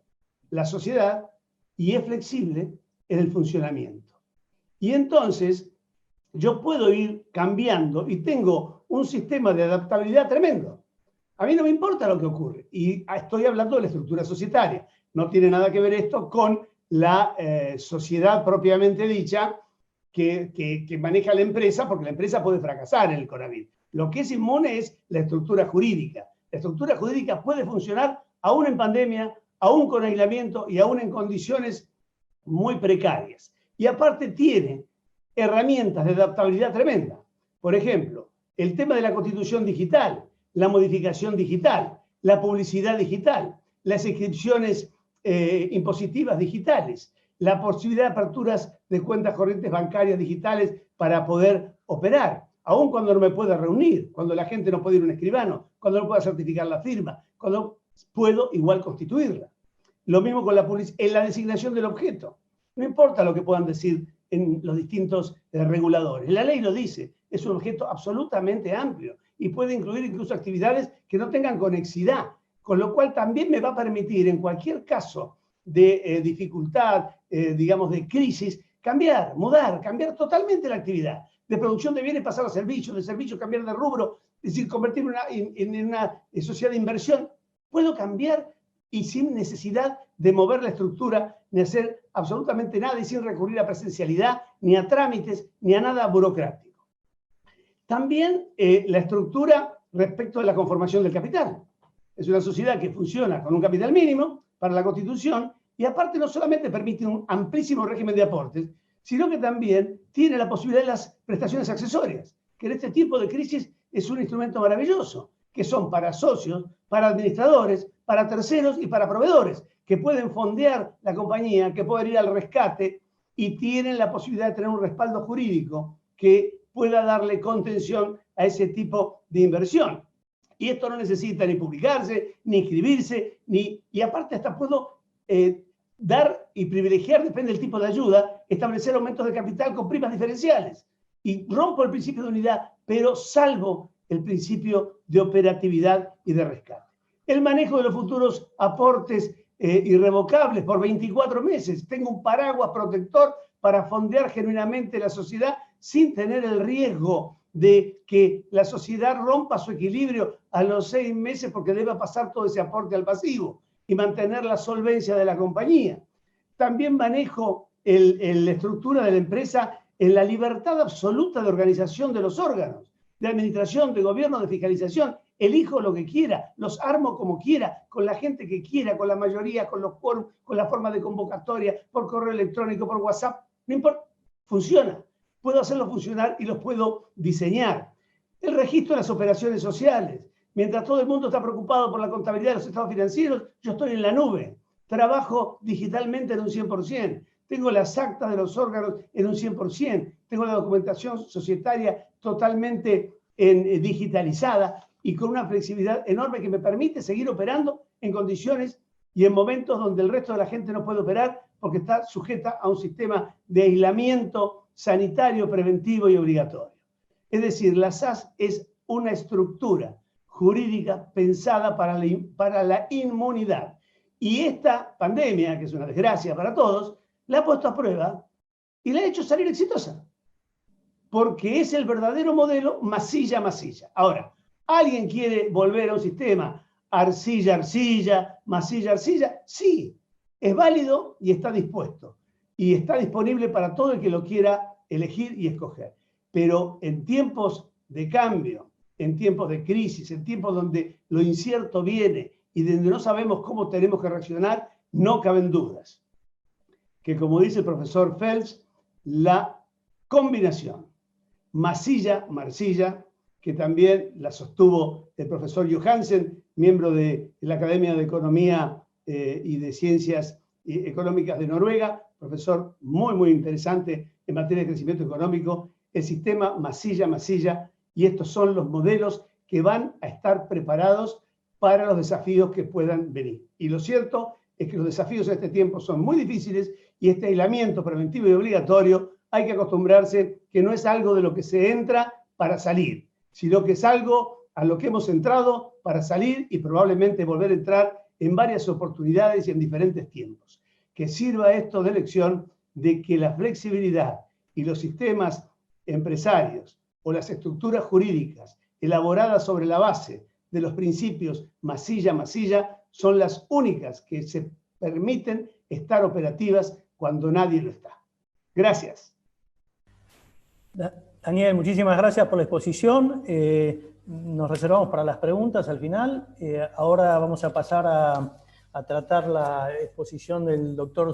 la sociedad y es flexible en el funcionamiento. Y entonces yo puedo ir cambiando y tengo un sistema de adaptabilidad tremendo. A mí no me importa lo que ocurre. Y estoy hablando de la estructura societaria. No tiene nada que ver esto con la sociedad propiamente dicha que maneja la empresa, porque la empresa puede fracasar en el coronavirus. Lo que es inmune es la estructura jurídica. La estructura jurídica puede funcionar aún en pandemia, aún con aislamiento y aún en condiciones muy precarias. Y aparte tiene herramientas de adaptabilidad tremenda. Por ejemplo, el tema de la constitución digital, la modificación digital, la publicidad digital, las inscripciones impositivas digitales, la posibilidad de aperturas de cuentas corrientes bancarias digitales para poder operar, aun cuando no me pueda reunir, cuando la gente no puede ir a un escribano, cuando no pueda certificar la firma, cuando puedo igual constituirla. Lo mismo con en la designación del objeto. No importa lo que puedan decir en los distintos reguladores. La ley lo dice, es un objeto absolutamente amplio y puede incluir incluso actividades que no tengan conexidad, con lo cual también me va a permitir, en cualquier caso de dificultad, digamos, de crisis, cambiar, mudar, cambiar totalmente la actividad. De producción de bienes pasar a servicios, de servicios cambiar de rubro, es decir, convertirme en una sociedad de inversión. Puedo cambiar y sin necesidad de mover la estructura, ni hacer absolutamente nada y sin recurrir a presencialidad, ni a trámites, ni a nada burocrático. También la estructura respecto de la conformación del capital. Es una sociedad que funciona con un capital mínimo para la Constitución y aparte no solamente permite un amplísimo régimen de aportes, sino que también tiene la posibilidad de las prestaciones accesorias, que en este tipo de crisis es un instrumento maravilloso, que son para socios, para administradores, para terceros y para proveedores, que pueden fondear la compañía, que pueden ir al rescate y tienen la posibilidad de tener un respaldo jurídico que pueda darle contención a ese tipo de inversión. Y esto no necesita ni publicarse, ni inscribirse, y aparte hasta puedo dar y privilegiar, depende del tipo de ayuda, establecer aumentos de capital con primas diferenciales. Y rompo el principio de unidad, pero salvo el principio de operatividad y de rescate. El manejo de los futuros aportes irrevocables por 24 meses. Tengo un paraguas protector para fondear genuinamente la sociedad sin tener el riesgo de que la sociedad rompa su equilibrio a los 6 meses porque deba pasar todo ese aporte al pasivo y mantener la solvencia de la compañía. También manejo la estructura de la empresa en la libertad absoluta de organización de los órganos, de administración, de gobierno, de fiscalización. Elijo lo que quiera, los armo como quiera, con la gente que quiera, con la mayoría, con los quórum, con la forma de convocatoria, por correo electrónico, por WhatsApp, no importa, funciona. Puedo hacerlo funcionar y los puedo diseñar. El registro de las operaciones sociales. Mientras todo el mundo está preocupado por la contabilidad de los estados financieros, yo estoy en la nube. Trabajo digitalmente en un 100%. Tengo las actas de los órganos en un 100%. Tengo la documentación societaria totalmente digitalizada y con una flexibilidad enorme que me permite seguir operando en condiciones y en momentos donde el resto de la gente no puede operar porque está sujeta a un sistema de aislamiento sanitario, preventivo y obligatorio. Es decir, la SAS es una estructura jurídica pensada para la inmunidad. Y esta pandemia, que es una desgracia para todos, la ha puesto a prueba y la ha hecho salir exitosa. Porque es el verdadero modelo masilla-masilla. Ahora, ¿alguien quiere volver a un sistema arcilla-arcilla, masilla-arcilla? Sí, es válido y está dispuesto. Y está disponible para todo el que lo quiera elegir y escoger. Pero en tiempos de cambio, en tiempos de crisis, en tiempos donde lo incierto viene y donde no sabemos cómo tenemos que reaccionar, no caben dudas. Que como dice el profesor Phelps, la combinación masilla-marcilla, que también la sostuvo el profesor Johansen, miembro de la Academia de Economía y de Ciencias Económicas de Noruega, profesor muy, muy interesante en materia de crecimiento económico, el sistema masilla-masilla, y estos son los modelos que van a estar preparados para los desafíos que puedan venir. Y lo cierto es que los desafíos en este tiempo son muy difíciles y este aislamiento preventivo y obligatorio hay que acostumbrarse que no es algo de lo que se entra para salir, sino que es algo a lo que hemos entrado para salir y probablemente volver a entrar en varias oportunidades y en diferentes tiempos. Que sirva esto de lección de que la flexibilidad y los sistemas empresarios o las estructuras jurídicas elaboradas sobre la base de los principios masilla-masilla son las únicas que se permiten estar operativas cuando nadie lo está. Gracias. Daniel, muchísimas gracias por la exposición. Nos reservamos para las preguntas al final. Ahora vamos a pasar a tratar la exposición del doctor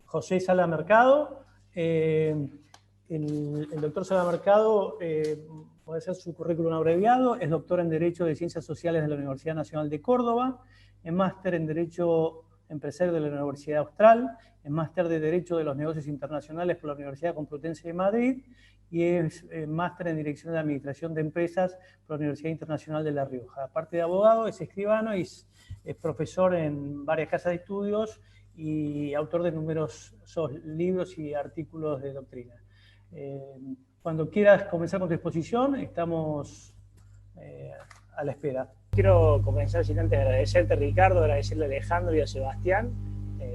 José Sala Mercado. El doctor Sala Mercado, puede ser su currículum abreviado, es doctor en Derecho de Ciencias Sociales de la Universidad Nacional de Córdoba, es máster en Derecho Empresario de la Universidad Austral, es máster de Derecho de los Negocios Internacionales por la Universidad Complutense de Madrid y es máster en Dirección de Administración de Empresas por la Universidad Internacional de La Rioja. Aparte de abogado, es escribano y es profesor en varias casas de estudios y autor de numerosos libros y artículos de doctrina. Cuando quieras comenzar con tu exposición, estamos a la espera. Quiero comenzar sin antes agradecerte, Ricardo, agradecerle a Alejandro y a Sebastián,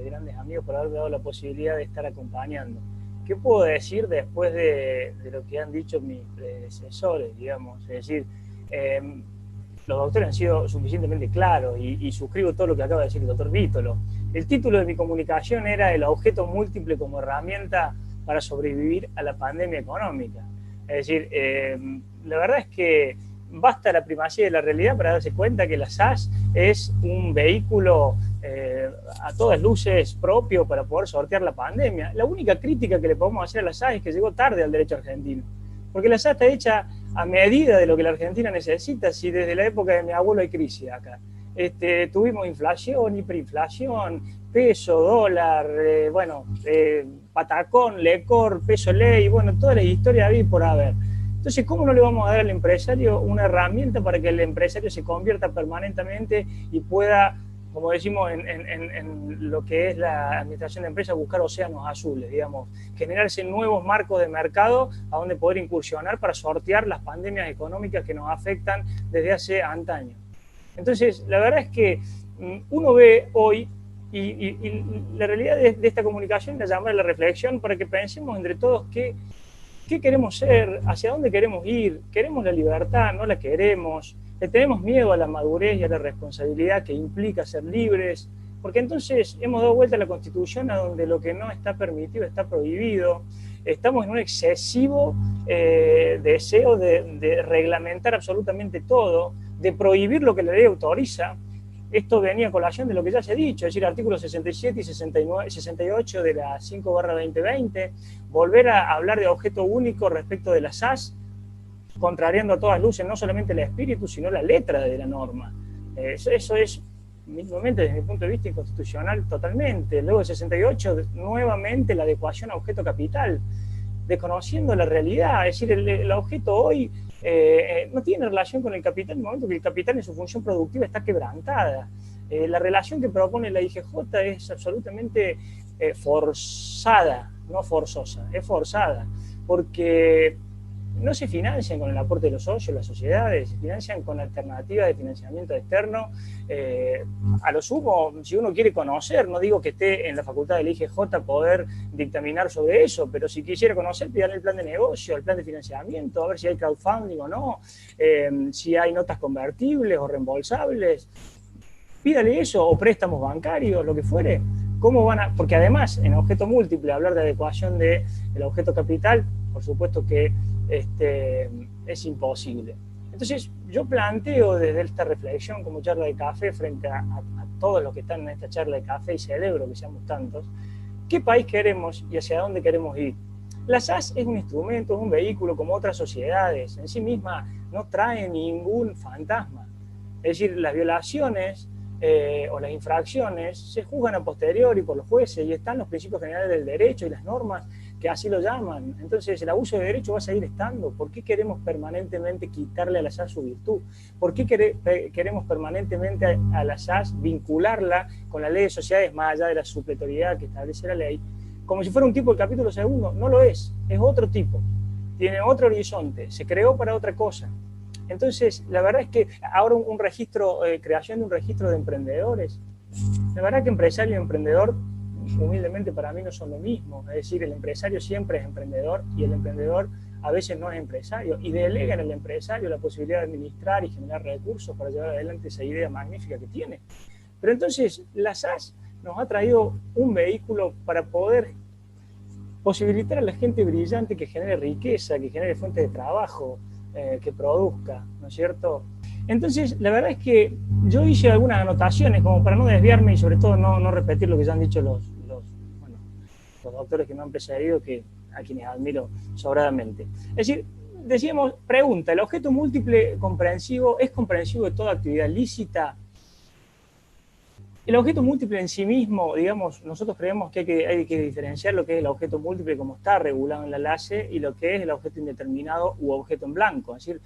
grandes amigos, por haberme dado la posibilidad de estar acompañando. ¿Qué puedo decir después de lo que han dicho mis predecesores, digamos? Es decir, los doctores han sido suficientemente claros y suscribo todo lo que acaba de decir el doctor Vítolo. El título de mi comunicación era El objeto múltiple como herramienta para sobrevivir a la pandemia económica. Es decir, la verdad es que basta la primacía de la realidad para darse cuenta que la SAS es un vehículo a todas luces propio para poder sortear la pandemia. La única crítica que le podemos hacer a la SAS es que llegó tarde al derecho argentino, porque la SAS está hecha a medida de lo que la Argentina necesita. Si desde la época de mi abuelo hay crisis acá, tuvimos inflación, hiperinflación, peso, dólar, patacón, lecor, peso ley, bueno, todas las historias había y por haber. Entonces, ¿cómo no le vamos a dar al empresario una herramienta para que el empresario se convierta permanentemente y pueda, como decimos en lo que es la administración de empresas, buscar océanos azules, digamos, generarse nuevos marcos de mercado a donde poder incursionar para sortear las pandemias económicas que nos afectan desde hace antaño? Entonces, la verdad es que uno ve hoy, y la realidad de esta comunicación la llama a la reflexión para que pensemos entre todos qué queremos ser, hacia dónde queremos ir, queremos la libertad, no la queremos, le tenemos miedo a la madurez y a la responsabilidad que implica ser libres, porque entonces hemos dado vuelta a la Constitución a donde lo que no está permitido está prohibido, estamos en un excesivo deseo de reglamentar absolutamente todo, de prohibir lo que la ley autoriza. Esto venía a colación de lo que ya se ha dicho, es decir, artículos 67 y 68 de la 5/2020, volver a hablar de objeto único respecto de la SAS, contrariando a todas luces no solamente el espíritu, sino la letra de la norma. Eso es, mismamente, desde mi punto de vista, inconstitucional totalmente. Luego de 68, nuevamente la adecuación a objeto capital, desconociendo la realidad, es decir, el objeto hoy no tiene relación con el capital en el momento que el capital en su función productiva está quebrantada. La relación que propone la IGJ es absolutamente forzada, no forzosa, es forzada, porque no se financian con el aporte de los socios, las sociedades, se financian con alternativas de financiamiento externo. A lo sumo, si uno quiere conocer, no digo que esté en la facultad del IGJ poder dictaminar sobre eso, pero si quisiera conocer, pidan el plan de negocio, el plan de financiamiento, a ver si hay crowdfunding o no, si hay notas convertibles o reembolsables. Pídale eso, o préstamos bancarios, lo que fuere. ¿Cómo van a...? Porque además, en objeto múltiple, hablar de adecuación del objeto capital, por supuesto que es imposible. Entonces, yo planteo desde esta reflexión como charla de café frente a todos los que están en esta charla de café, y celebro que seamos tantos, ¿qué país queremos y hacia dónde queremos ir? La SAS es un instrumento, es un vehículo como otras sociedades, en sí misma no trae ningún fantasma. Es decir, las violaciones o las infracciones se juzgan a posteriori por los jueces y están los principios generales del derecho y las normas que así lo llaman. Entonces el abuso de derecho va a seguir estando. ¿Por qué queremos permanentemente quitarle a la SAS su virtud? ¿Por qué queremos permanentemente a la SAS vincularla con la ley de sociedades más allá de la supletoriedad que establece la ley? Como si fuera un tipo del capítulo segundo. No lo es otro tipo. Tiene otro horizonte, se creó para otra cosa. Entonces, la verdad es que ahora un registro, creación de un registro de emprendedores, la verdad que empresario y emprendedor, humildemente para mí no son lo mismo. Es decir, el empresario siempre es emprendedor y el emprendedor a veces no es empresario y delega en el empresario la posibilidad de administrar y generar recursos para llevar adelante esa idea magnífica que tiene. Pero entonces, la SAS nos ha traído un vehículo para poder posibilitar a la gente brillante que genere riqueza, que genere fuentes de trabajo, que produzca, ¿no es cierto? Entonces, la verdad es que yo hice algunas anotaciones como para no desviarme y sobre todo no repetir lo que ya han dicho los doctores que me han precedido, a quienes admiro sobradamente. Es decir, decíamos, pregunta, ¿el objeto múltiple comprensivo es comprensivo de toda actividad lícita? El objeto múltiple en sí mismo, digamos, nosotros creemos que hay que diferenciar lo que es el objeto múltiple como está regulado en la LACE y lo que es el objeto indeterminado u objeto en blanco. Es decir,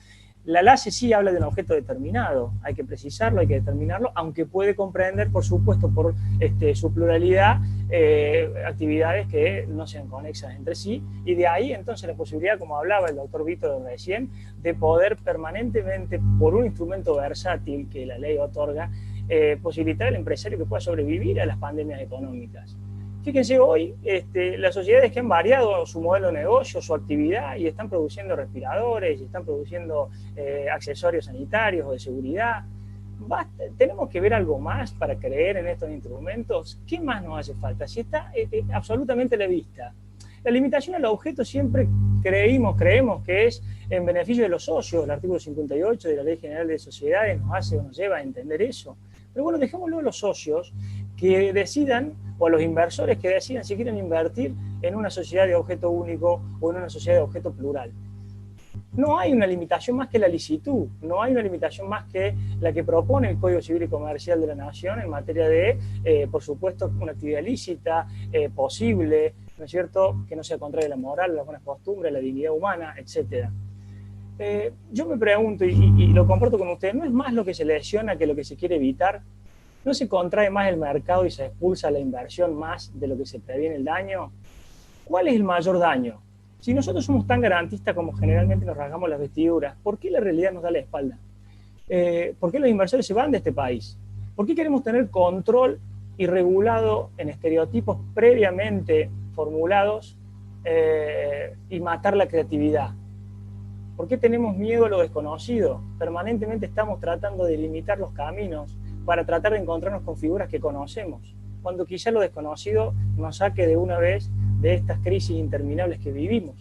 la LACE sí habla de un objeto determinado, hay que precisarlo, hay que determinarlo, aunque puede comprender, por supuesto, por su pluralidad, actividades que no sean conexas entre sí, y de ahí entonces la posibilidad, como hablaba el doctor Víctor recién, de poder permanentemente, por un instrumento versátil que la ley otorga, posibilitar al empresario que pueda sobrevivir a las pandemias económicas. Fíjense, hoy las sociedades que han variado su modelo de negocio, su actividad, y están produciendo respiradores, y están produciendo accesorios sanitarios o de seguridad. Tenemos que ver algo más para creer en estos instrumentos. ¿Qué más nos hace falta? Si está absolutamente a la vista. La limitación al objeto siempre creemos que es en beneficio de los socios. El artículo 58 de la Ley General de Sociedades nos lleva a entender eso. Pero bueno, dejémoslo a los socios que decidan, o a los inversores que decidan si quieren invertir en una sociedad de objeto único o en una sociedad de objeto plural. No hay una limitación más que la licitud, no hay una limitación más que la que propone el Código Civil y Comercial de la Nación en materia de, por supuesto, una actividad lícita, posible, ¿no es cierto?, que no sea contraria a la moral, a las buenas costumbres, a la dignidad humana, etc. Yo me pregunto, y lo comparto con ustedes, ¿no es más lo que se lesiona que lo que se quiere evitar? ¿No se contrae más el mercado y se expulsa la inversión más de lo que se previene el daño? ¿Cuál es el mayor daño? Si nosotros somos tan garantistas como generalmente nos rasgamos las vestiduras, ¿por qué la realidad nos da la espalda? ¿Por qué los inversores se van de este país? ¿Por qué queremos tener control y regulado en estereotipos previamente formulados y matar la creatividad? ¿Por qué tenemos miedo a lo desconocido? Permanentemente estamos tratando de limitar los caminos para tratar de encontrarnos con figuras que conocemos, cuando quizá lo desconocido nos saque de una vez de estas crisis interminables que vivimos.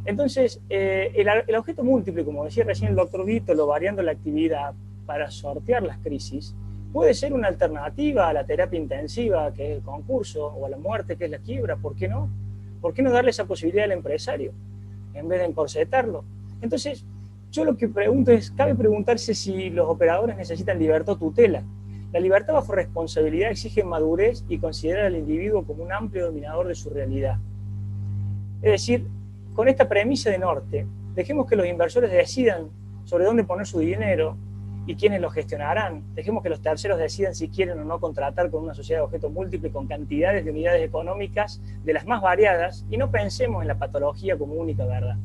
Entonces, el objeto múltiple, como decía recién el doctor Vítolo, variando la actividad para sortear las crisis, puede ser una alternativa a la terapia intensiva, que es el concurso, o a la muerte, que es la quiebra. ¿Por qué no? ¿Por qué no darle esa posibilidad al empresario, en vez de encorsetarlo? Entonces, yo lo que pregunto es, cabe preguntarse si los operadores necesitan libertad o tutela. La libertad bajo responsabilidad exige madurez y considerar al individuo como un amplio dominador de su realidad. Es decir, con esta premisa de norte, dejemos que los inversores decidan sobre dónde poner su dinero y quiénes lo gestionarán. Dejemos que los terceros decidan si quieren o no contratar con una sociedad de objeto múltiple con cantidades de unidades económicas de las más variadas, y no pensemos en la patología como única verdad.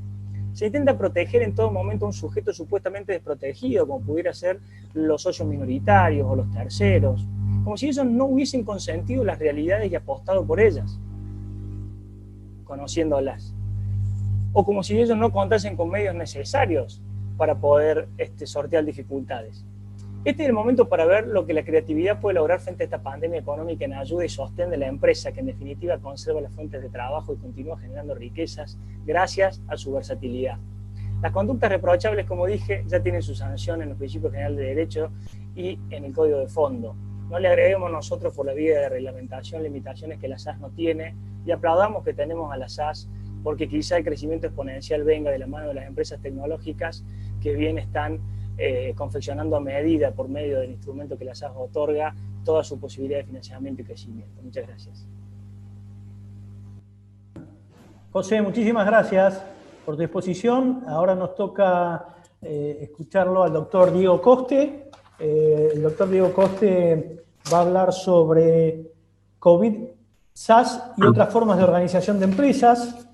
Se intenta proteger en todo momento a un sujeto supuestamente desprotegido, como pudiera ser los socios minoritarios o los terceros, como si ellos no hubiesen consentido las realidades y apostado por ellas, conociéndolas, o como si ellos no contasen con medios necesarios para poder sortear dificultades. Este es el momento para ver lo que la creatividad puede lograr frente a esta pandemia económica en ayuda y sostén de la empresa, que en definitiva conserva las fuentes de trabajo y continúa generando riquezas gracias a su versatilidad. Las conductas reprochables, como dije, ya tienen su sanción en los principios generales de derecho y en el código de fondo. No le agreguemos nosotros por la vía de reglamentación limitaciones que la SAS no tiene, y aplaudamos que tenemos a la SAS, porque quizá el crecimiento exponencial venga de la mano de las empresas tecnológicas que bien están confeccionando a medida, por medio del instrumento que la SAS otorga, toda su posibilidad de financiamiento y crecimiento. Muchas gracias. José, muchísimas gracias por tu exposición. Ahora nos toca escucharlo al doctor Diego Coste. El doctor Diego Coste va a hablar sobre COVID, SAS y otras formas de organización de empresas.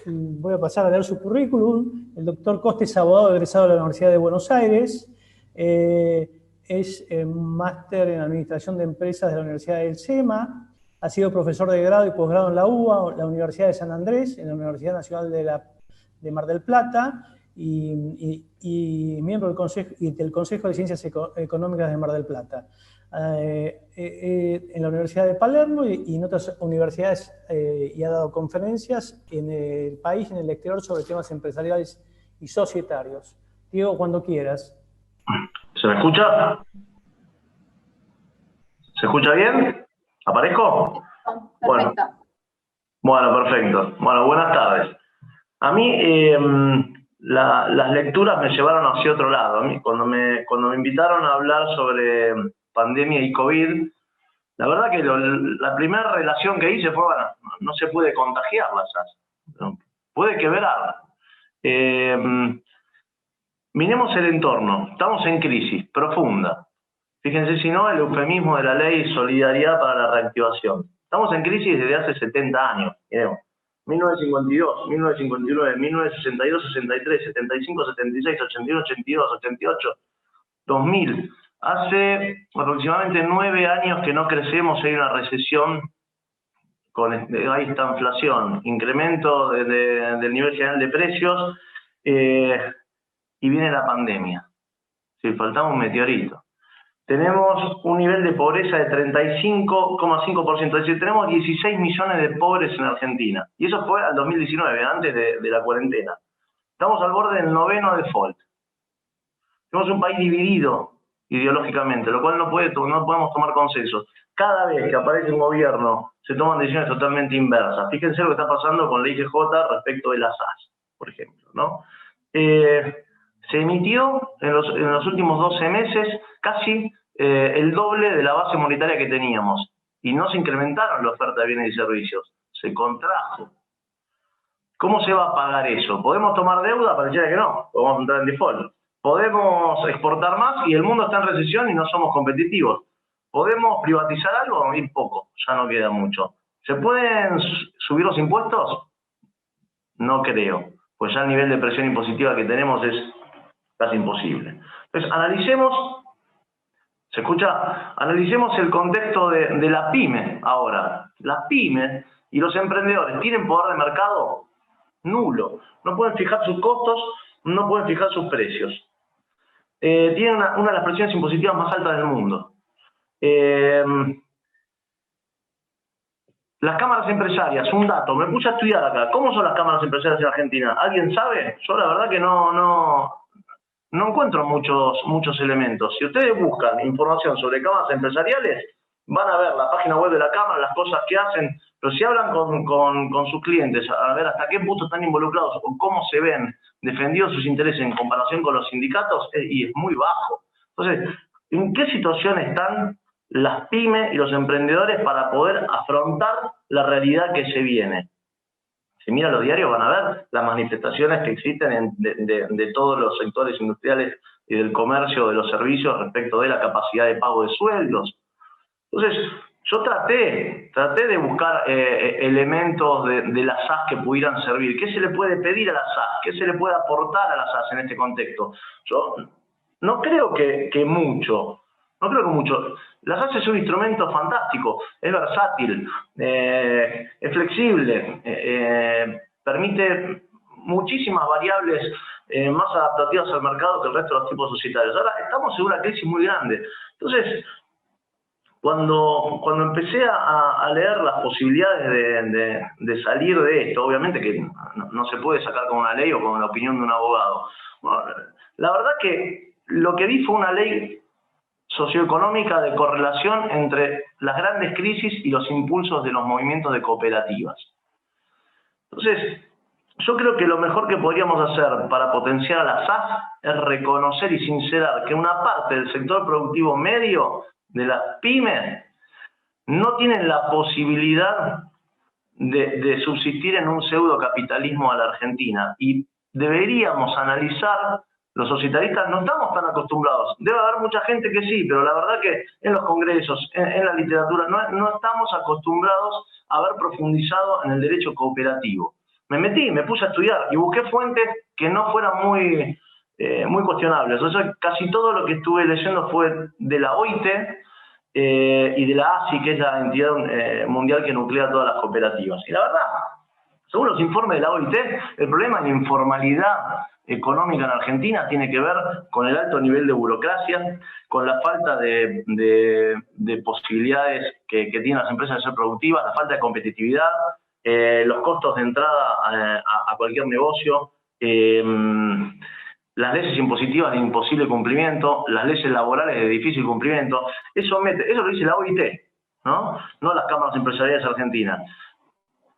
Voy a pasar a leer su currículum. El doctor Coste es abogado egresado de la Universidad de Buenos Aires, es máster en Administración de Empresas de la Universidad del SEMA, ha sido profesor de grado y posgrado en la UBA, la Universidad de San Andrés, en la Universidad Nacional de Mar del Plata, y miembro del Consejo de Ciencias Económicas de Mar del Plata. En la Universidad de Palermo y en otras universidades, y ha dado conferencias en el país y en el exterior sobre temas empresariales y societarios. Diego, cuando quieras. ¿Se me escucha? ¿Se escucha bien? ¿Aparezco? Perfecto. Bueno, perfecto. Bueno, buenas tardes. A mí las lecturas me llevaron hacia otro lado. A mí, cuando me invitaron a hablar sobre pandemia y COVID, la verdad que la primera relación que hice fue, bueno, no se puede contagiar la SAS. Puede quebrar. Miremos el entorno. Estamos en crisis profunda. Fíjense si no, el eufemismo de la ley Solidaridad para la Reactivación. Estamos en crisis desde hace 70 años. Miremos. 1952, 1959, 1962, 63, 75, 76, 81, 82, 88, 2000. Hace aproximadamente 9 años que no crecemos, hay una recesión, hay esta inflación, incremento del nivel general de precios, y viene la pandemia. Si faltaba un meteorito. Tenemos un nivel de pobreza de 35,5%, es decir, tenemos 16 millones de pobres en Argentina. Y eso fue al 2019, antes de la cuarentena. Estamos al borde del 9º default. Tenemos un país dividido ideológicamente, lo cual no podemos tomar consensos. Cada vez que aparece un gobierno, se toman decisiones totalmente inversas. Fíjense lo que está pasando con la IGJ respecto de la SAS, por ejemplo, ¿no? Se emitió en los últimos 12 meses casi el doble de la base monetaria que teníamos. Y no se incrementaron la oferta de bienes y servicios, se contrajo. ¿Cómo se va a pagar eso? ¿Podemos tomar deuda? Pareciera que no, podemos entrar en default. ¿Podemos exportar más y el mundo está en recesión y no somos competitivos? ¿Podemos privatizar algo? Y poco, ya no queda mucho. ¿Se pueden subir los impuestos? No creo, pues ya el nivel de presión impositiva que tenemos es casi imposible. Entonces, analicemos, ¿se escucha? Analicemos el contexto de la pyme ahora. Las pymes y los emprendedores tienen poder de mercado nulo. No pueden fijar sus costos, no pueden fijar sus precios. Tienen una de las presiones impositivas más altas del mundo. Las cámaras empresarias, un dato, me puse a estudiar acá. ¿Cómo son las cámaras empresarias en Argentina? ¿Alguien sabe? Yo la verdad que no encuentro muchos elementos. Si ustedes buscan información sobre cámaras empresariales, van a ver la página web de la Cámara, las cosas que hacen, pero si hablan con sus clientes, a ver hasta qué punto están involucrados o cómo se ven defendidos sus intereses en comparación con los sindicatos, y es muy bajo. Entonces, ¿en qué situación están las pymes y los emprendedores para poder afrontar la realidad que se viene? Si miran los diarios van a ver las manifestaciones que existen de todos los sectores industriales y del comercio, de los servicios respecto de la capacidad de pago de sueldos. Entonces, yo traté de buscar elementos de la SAS que pudieran servir. ¿Qué se le puede pedir a la SAS? ¿Qué se le puede aportar a la SAS en este contexto? Yo no creo que mucho. No creo que mucho. La SAS es un instrumento fantástico, es versátil, es flexible, permite muchísimas variables más adaptativas al mercado que el resto de los tipos societarios. Ahora, estamos en una crisis muy grande. Entonces, cuando empecé a leer las posibilidades de salir de esto, obviamente que no se puede sacar con una ley o con la opinión de un abogado. Bueno, la verdad que lo que vi fue una ley socioeconómica de correlación entre las grandes crisis y los impulsos de los movimientos de cooperativas. Entonces, yo creo que lo mejor que podríamos hacer para potenciar a la SAS es reconocer y sincerar que una parte del sector productivo medio de las pymes no tienen la posibilidad de subsistir en un pseudocapitalismo a la Argentina. Y deberíamos analizar. Los societaristas no estamos tan acostumbrados. Debe haber mucha gente que sí, pero la verdad que en los congresos, en la literatura, no estamos acostumbrados a haber profundizado en el derecho cooperativo. Me puse a estudiar y busqué fuentes que no fueran muy cuestionables. O sea, casi todo lo que estuve leyendo fue de la OIT y de la ASI, que es la entidad mundial que nuclea todas las cooperativas. Y la verdad, Según los informes de la OIT, el problema de informalidad económica en Argentina tiene que ver con el alto nivel de burocracia, con la falta de posibilidades que tienen las empresas de ser productivas, la falta de competitividad, los costos de entrada a cualquier negocio, las leyes impositivas de imposible cumplimiento, las leyes laborales de difícil cumplimiento. Eso lo dice la OIT, ¿no? No las cámaras empresariales argentinas.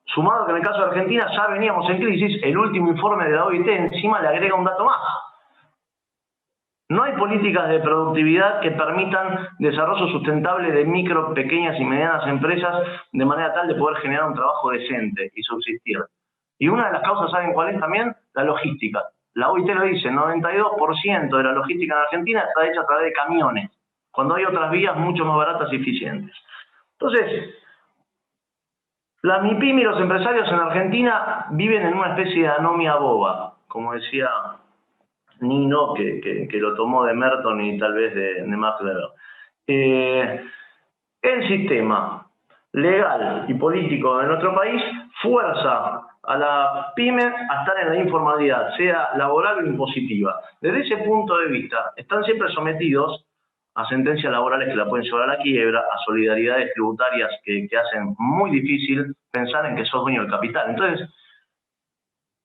Sumado que en el caso de Argentina ya veníamos en crisis, el último informe de la OIT encima le agrega un dato más. No hay políticas de productividad que permitan desarrollo sustentable de micro, pequeñas y medianas empresas de manera tal de poder generar un trabajo decente y subsistir. Y una de las causas, ¿saben cuál es también? La logística. La OIT lo dice, 92% de la logística en Argentina está hecha a través de camiones, cuando hay otras vías mucho más baratas y eficientes. Entonces, las MIPYME y los empresarios en Argentina viven en una especie de anomia boba, como decía Nino, que lo tomó de Merton y tal vez de Max Weber. El sistema legal y político de nuestro país fuerza a la pyme a estar en la informalidad, sea laboral o impositiva. Desde ese punto de vista, están siempre sometidos a sentencias laborales que la pueden llevar a la quiebra, a solidaridades tributarias que hacen muy difícil pensar en que sos dueño del capital. Entonces,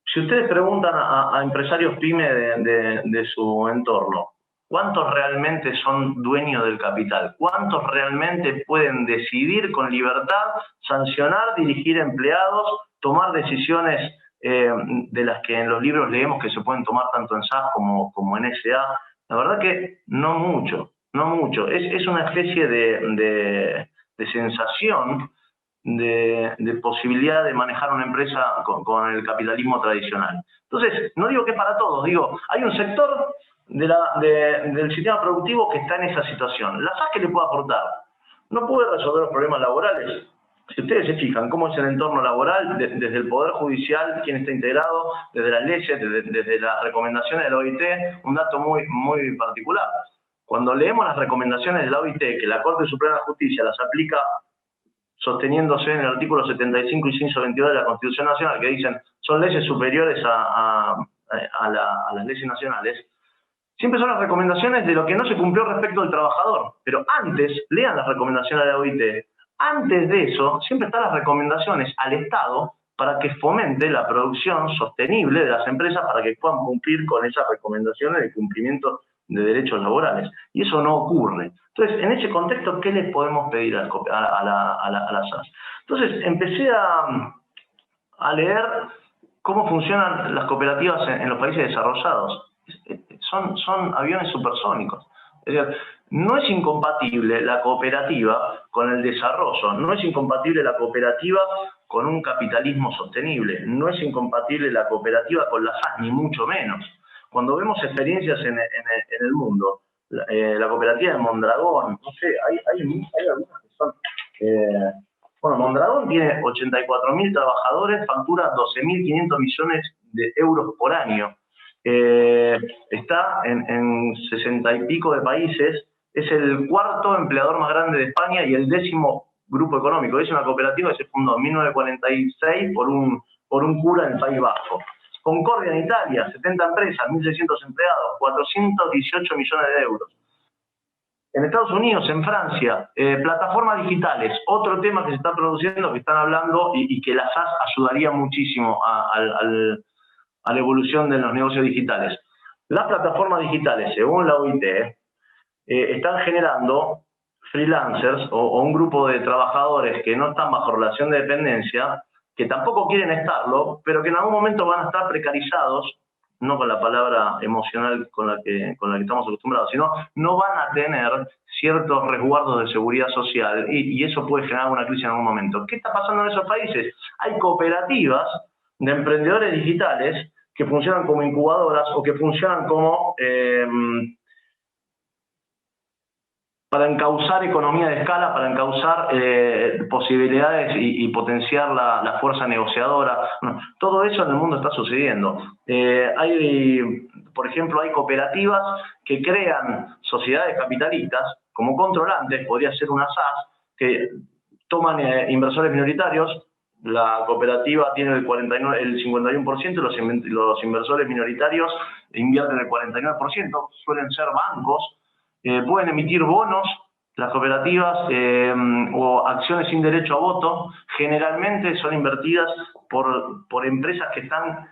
si ustedes preguntan a empresarios pyme de su entorno, ¿cuántos realmente son dueños del capital? ¿Cuántos realmente pueden decidir con libertad, sancionar, dirigir empleados, tomar decisiones de las que en los libros leemos que se pueden tomar tanto en SAS como en SA? La verdad que no mucho. No mucho. Es una especie de sensación de posibilidad de manejar una empresa con el capitalismo tradicional. Entonces, no digo que para todos, digo, hay un sector del sistema productivo que está en esa situación. ¿La SAS qué le puede aportar? No puede resolver los problemas laborales. Si ustedes se fijan cómo es el entorno laboral, desde el Poder Judicial, quién está integrado, desde las leyes, desde las recomendaciones de la OIT, un dato muy particular. Cuando leemos las recomendaciones de la OIT, que la Corte Suprema de Justicia las aplica sosteniéndose en el artículo 75 y 122 de la Constitución Nacional, que dicen son leyes superiores a las leyes nacionales, siempre son las recomendaciones de lo que no se cumplió respecto al trabajador. Pero antes, lean las recomendaciones de la OIT, antes de eso, siempre están las recomendaciones al Estado para que fomente la producción sostenible de las empresas para que puedan cumplir con esas recomendaciones de cumplimiento de derechos laborales. Y eso no ocurre. Entonces, en ese contexto, ¿qué les podemos pedir a la SAS? Entonces, empecé a leer cómo funcionan las cooperativas en los países desarrollados. Son aviones supersónicos. Es decir, no es incompatible la cooperativa con el desarrollo, no es incompatible la cooperativa con un capitalismo sostenible, no es incompatible la cooperativa con la SAS, ni mucho menos. Cuando vemos experiencias en el mundo, la cooperativa de Mondragón, no sé, hay algunas que son... bueno, Mondragón tiene 84.000 trabajadores, factura 12.500 millones de euros por año. Está en 60 y pico de países, es el cuarto empleador más grande de España y el 10º grupo económico. Es una cooperativa que se fundó en 1946 por un cura en el País Vasco. Concordia en Italia, 70 empresas, 1.600 empleados, 418 millones de euros. En Estados Unidos, en Francia, plataformas digitales, otro tema que se está produciendo, que están hablando y que la SAS ayudaría muchísimo a la evolución de los negocios digitales. Las plataformas digitales, según la OIT, están generando freelancers o un grupo de trabajadores que no están bajo relación de dependencia, que tampoco quieren estarlo, pero que en algún momento van a estar precarizados, no con la palabra emocional con la que estamos acostumbrados, sino no van a tener ciertos resguardos de seguridad social y eso puede generar una crisis en algún momento. ¿Qué está pasando en esos países? Hay cooperativas de emprendedores digitales que funcionan como incubadoras o que funcionan como para encauzar economía de escala, para encauzar posibilidades y potenciar la fuerza negociadora. Bueno, todo eso en el mundo está sucediendo. Por ejemplo, hay cooperativas que crean sociedades capitalistas como controlantes, podría ser una SAS, que toman inversores minoritarios, La cooperativa tiene el 51%, los inversores minoritarios invierten el 49%, suelen ser bancos, pueden emitir bonos, las cooperativas o acciones sin derecho a voto, generalmente son invertidas por empresas que están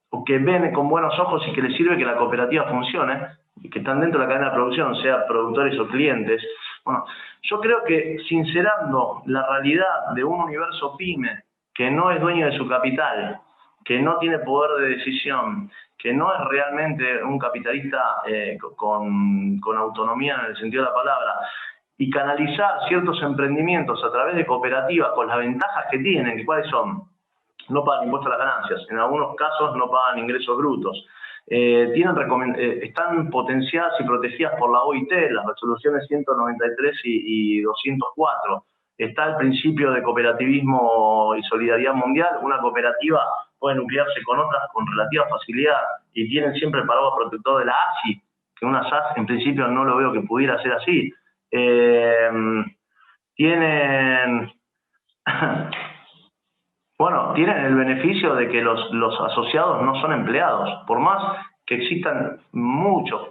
o que ven con buenos ojos y que les sirve que la cooperativa funcione, y que están dentro de la cadena de producción, sea productores o clientes. Bueno, yo creo que sincerando la realidad de un universo pyme que no es dueño de su capital, que no tiene poder de decisión, que no es realmente un capitalista con autonomía en el sentido de la palabra, y canalizar ciertos emprendimientos a través de cooperativas con las ventajas que tienen, que cuáles son: no pagan impuestos a las ganancias, en algunos casos no pagan ingresos brutos, están potenciadas y protegidas por la OIT, las resoluciones 193 y 204. Está el principio de cooperativismo y solidaridad mundial. Una cooperativa puede nuclearse con otras con relativa facilidad y tienen siempre el paraguas protector de la ASI, que una SAS en principio no lo veo que pudiera ser así. Tienen el beneficio de que los asociados no son empleados, por más que existan muchos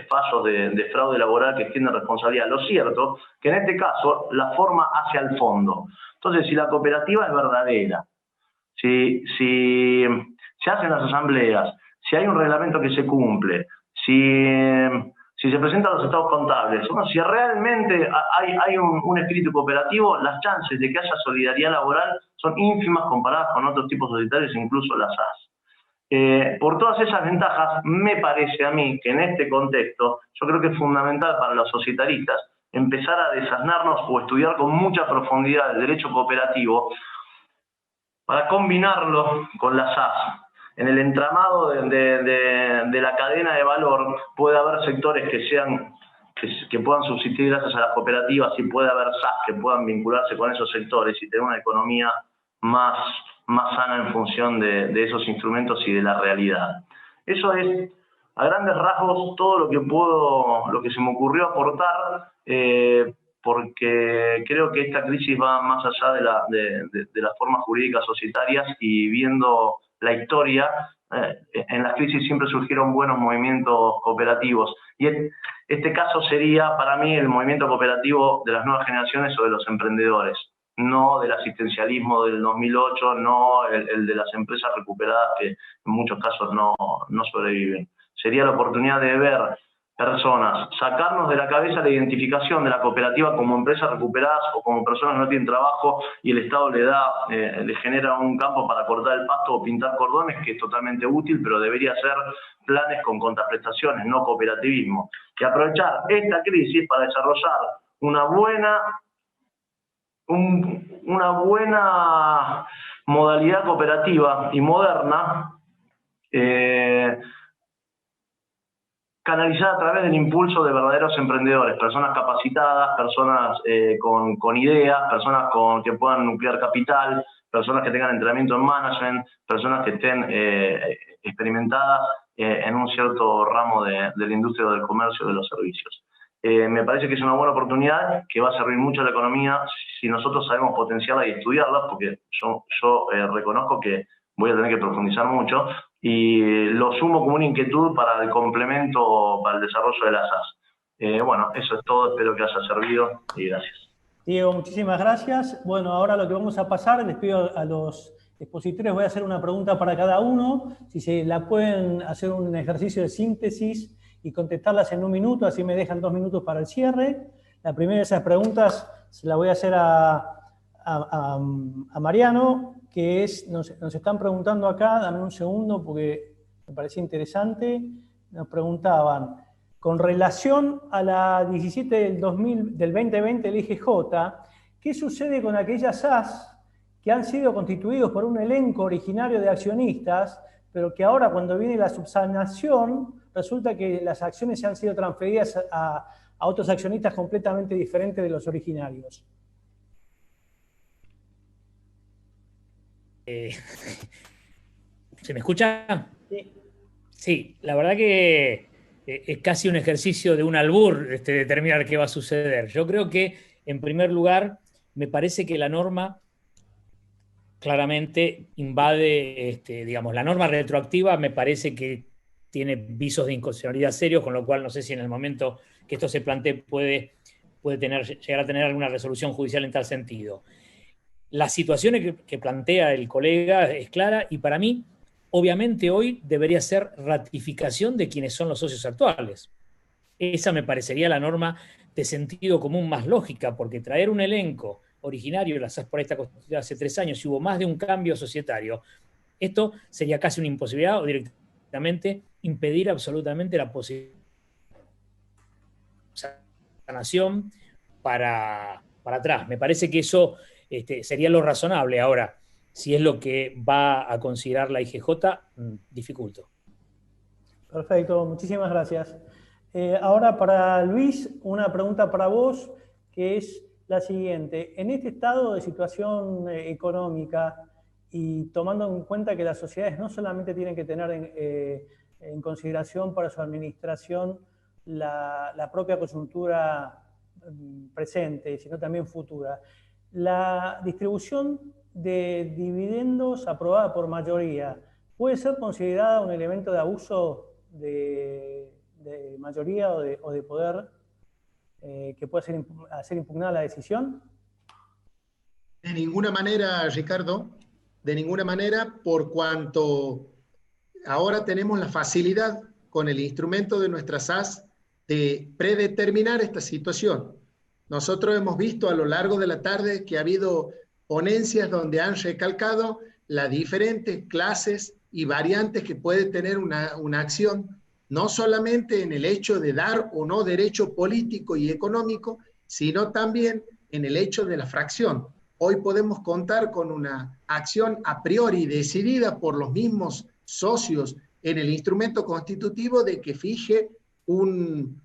fallos de fraude laboral que tienen responsabilidad. Lo cierto que en este caso la forma hacia el fondo. Entonces, si la cooperativa es verdadera, si se hacen las asambleas, si hay un reglamento que se cumple, si se presentan los estados contables, bueno, si realmente hay un espíritu cooperativo, las chances de que haya solidaridad laboral son ínfimas comparadas con otros tipos societarios, incluso las SAS. Por todas esas ventajas, me parece a mí que en este contexto, yo creo que es fundamental para los societaristas empezar a desasnarnos o estudiar con mucha profundidad el derecho cooperativo para combinarlo con las SAS. En el entramado de la cadena de valor puede haber sectores que puedan subsistir gracias a las cooperativas, y puede haber SAS que puedan vincularse con esos sectores y tener una economía más sana en función de esos instrumentos y de la realidad. Eso es, a grandes rasgos, todo lo que se me ocurrió aportar, porque creo que esta crisis va más allá de las formas jurídicas societarias, y viendo la historia, en las crisis siempre surgieron buenos movimientos cooperativos. Y este caso sería, para mí, el movimiento cooperativo de las nuevas generaciones o de los emprendedores, no del asistencialismo del 2008, no el de las empresas recuperadas que en muchos casos no sobreviven. Sería la oportunidad de ver personas, sacarnos de la cabeza la identificación de la cooperativa como empresas recuperadas o como personas que no tienen trabajo y el Estado le genera un campo para cortar el pasto o pintar cordones, que es totalmente útil, pero debería ser planes con contraprestaciones, no cooperativismo. Y aprovechar esta crisis para desarrollar una buena modalidad cooperativa y moderna, canalizada a través del impulso de verdaderos emprendedores, personas capacitadas, personas con ideas, personas que puedan nuclear capital, personas que tengan entrenamiento en management, personas que estén experimentadas en un cierto ramo de la industria del comercio, de los servicios. Me parece que es una buena oportunidad que va a servir mucho a la economía si nosotros sabemos potenciarla y estudiarla, porque yo reconozco que voy a tener que profundizar mucho, y lo sumo como una inquietud para el complemento, para el desarrollo de las SAS. Bueno, eso es todo, espero que haya servido y gracias. Diego, muchísimas gracias. Bueno, ahora lo que vamos a pasar, les pido a los expositores, voy a hacer una pregunta para cada uno, si se la pueden hacer un ejercicio de síntesis y contestarlas en 1 minuto, así me dejan 2 minutos para el cierre. La primera de esas preguntas se la voy a hacer a Mariano, que es, nos están preguntando acá, dame un segundo porque me parecía interesante, nos preguntaban, con relación a la 17 del 2020 del IGJ, ¿qué sucede con aquellas SAS que han sido constituidos por un elenco originario de accionistas, pero que ahora cuando viene la subsanación, resulta que las acciones han sido transferidas a otros accionistas completamente diferentes de los originarios? ¿Se me escucha? Sí. Sí, la verdad que es casi un ejercicio de un albur determinar qué va a suceder. Yo creo que, en primer lugar, me parece que la norma claramente invade, digamos, la norma retroactiva me parece que tiene visos de inconstitucionalidad serios, con lo cual no sé si en el momento que esto se plantee puede llegar a tener alguna resolución judicial en tal sentido. La situación que plantea el colega es clara y para mí, obviamente hoy debería ser ratificación de quienes son los socios actuales. Esa me parecería la norma de sentido común más lógica, porque traer un elenco originario, las SAS por esta Constitución hace 3 años y hubo más de un cambio societario, esto sería casi una imposibilidad o directamente impedir absolutamente la posibilidad de sanación para atrás. Me parece que eso sería lo razonable. Ahora, si es lo que va a considerar la IGJ, dificulto. Perfecto, muchísimas gracias. Ahora para Luis, una pregunta para vos, que es la siguiente. En este estado de situación económica y tomando en cuenta que las sociedades no solamente tienen que tener en consideración para su administración la propia coyuntura presente, sino también futura, la distribución de dividendos aprobada por mayoría puede ser considerada un elemento de abuso de mayoría o de poder que puede hacer impugnada la decisión? De ninguna manera, Ricardo, de ninguna manera, por cuanto ahora tenemos la facilidad con el instrumento de nuestra SAS de predeterminar esta situación. Nosotros hemos visto a lo largo de la tarde que ha habido ponencias donde han recalcado las diferentes clases y variantes que puede tener una acción, no solamente en el hecho de dar o no derecho político y económico, sino también en el hecho de la fracción. Hoy podemos contar con una acción a priori decidida por los mismos socios en el instrumento constitutivo de que fije un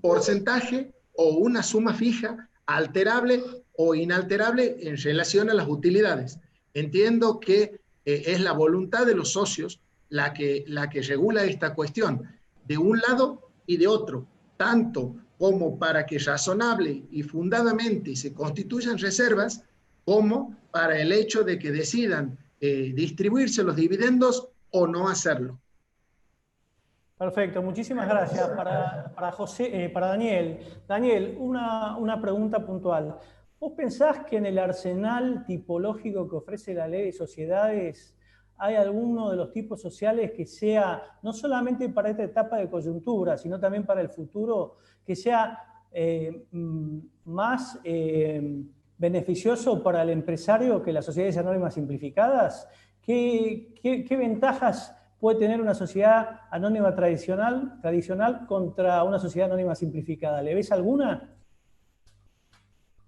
porcentaje o una suma fija alterable o inalterable en relación a las utilidades. Entiendo que es la voluntad de los socios la que regula esta cuestión, de un lado y de otro, tanto como para que razonable y fundadamente se constituyan reservas, como para el hecho de que decidan distribuirse los dividendos o no hacerlo. Perfecto, muchísimas gracias. Para Daniel. Daniel, una pregunta puntual. ¿Vos pensás que en el arsenal tipológico que ofrece la ley de sociedades hay alguno de los tipos sociales que sea, no solamente para esta etapa de coyuntura, sino también para el futuro, que sea más beneficioso para el empresario que las sociedades anónimas simplificadas? ¿Qué ventajas puede tener una sociedad anónima tradicional contra una sociedad anónima simplificada? ¿Le ves alguna?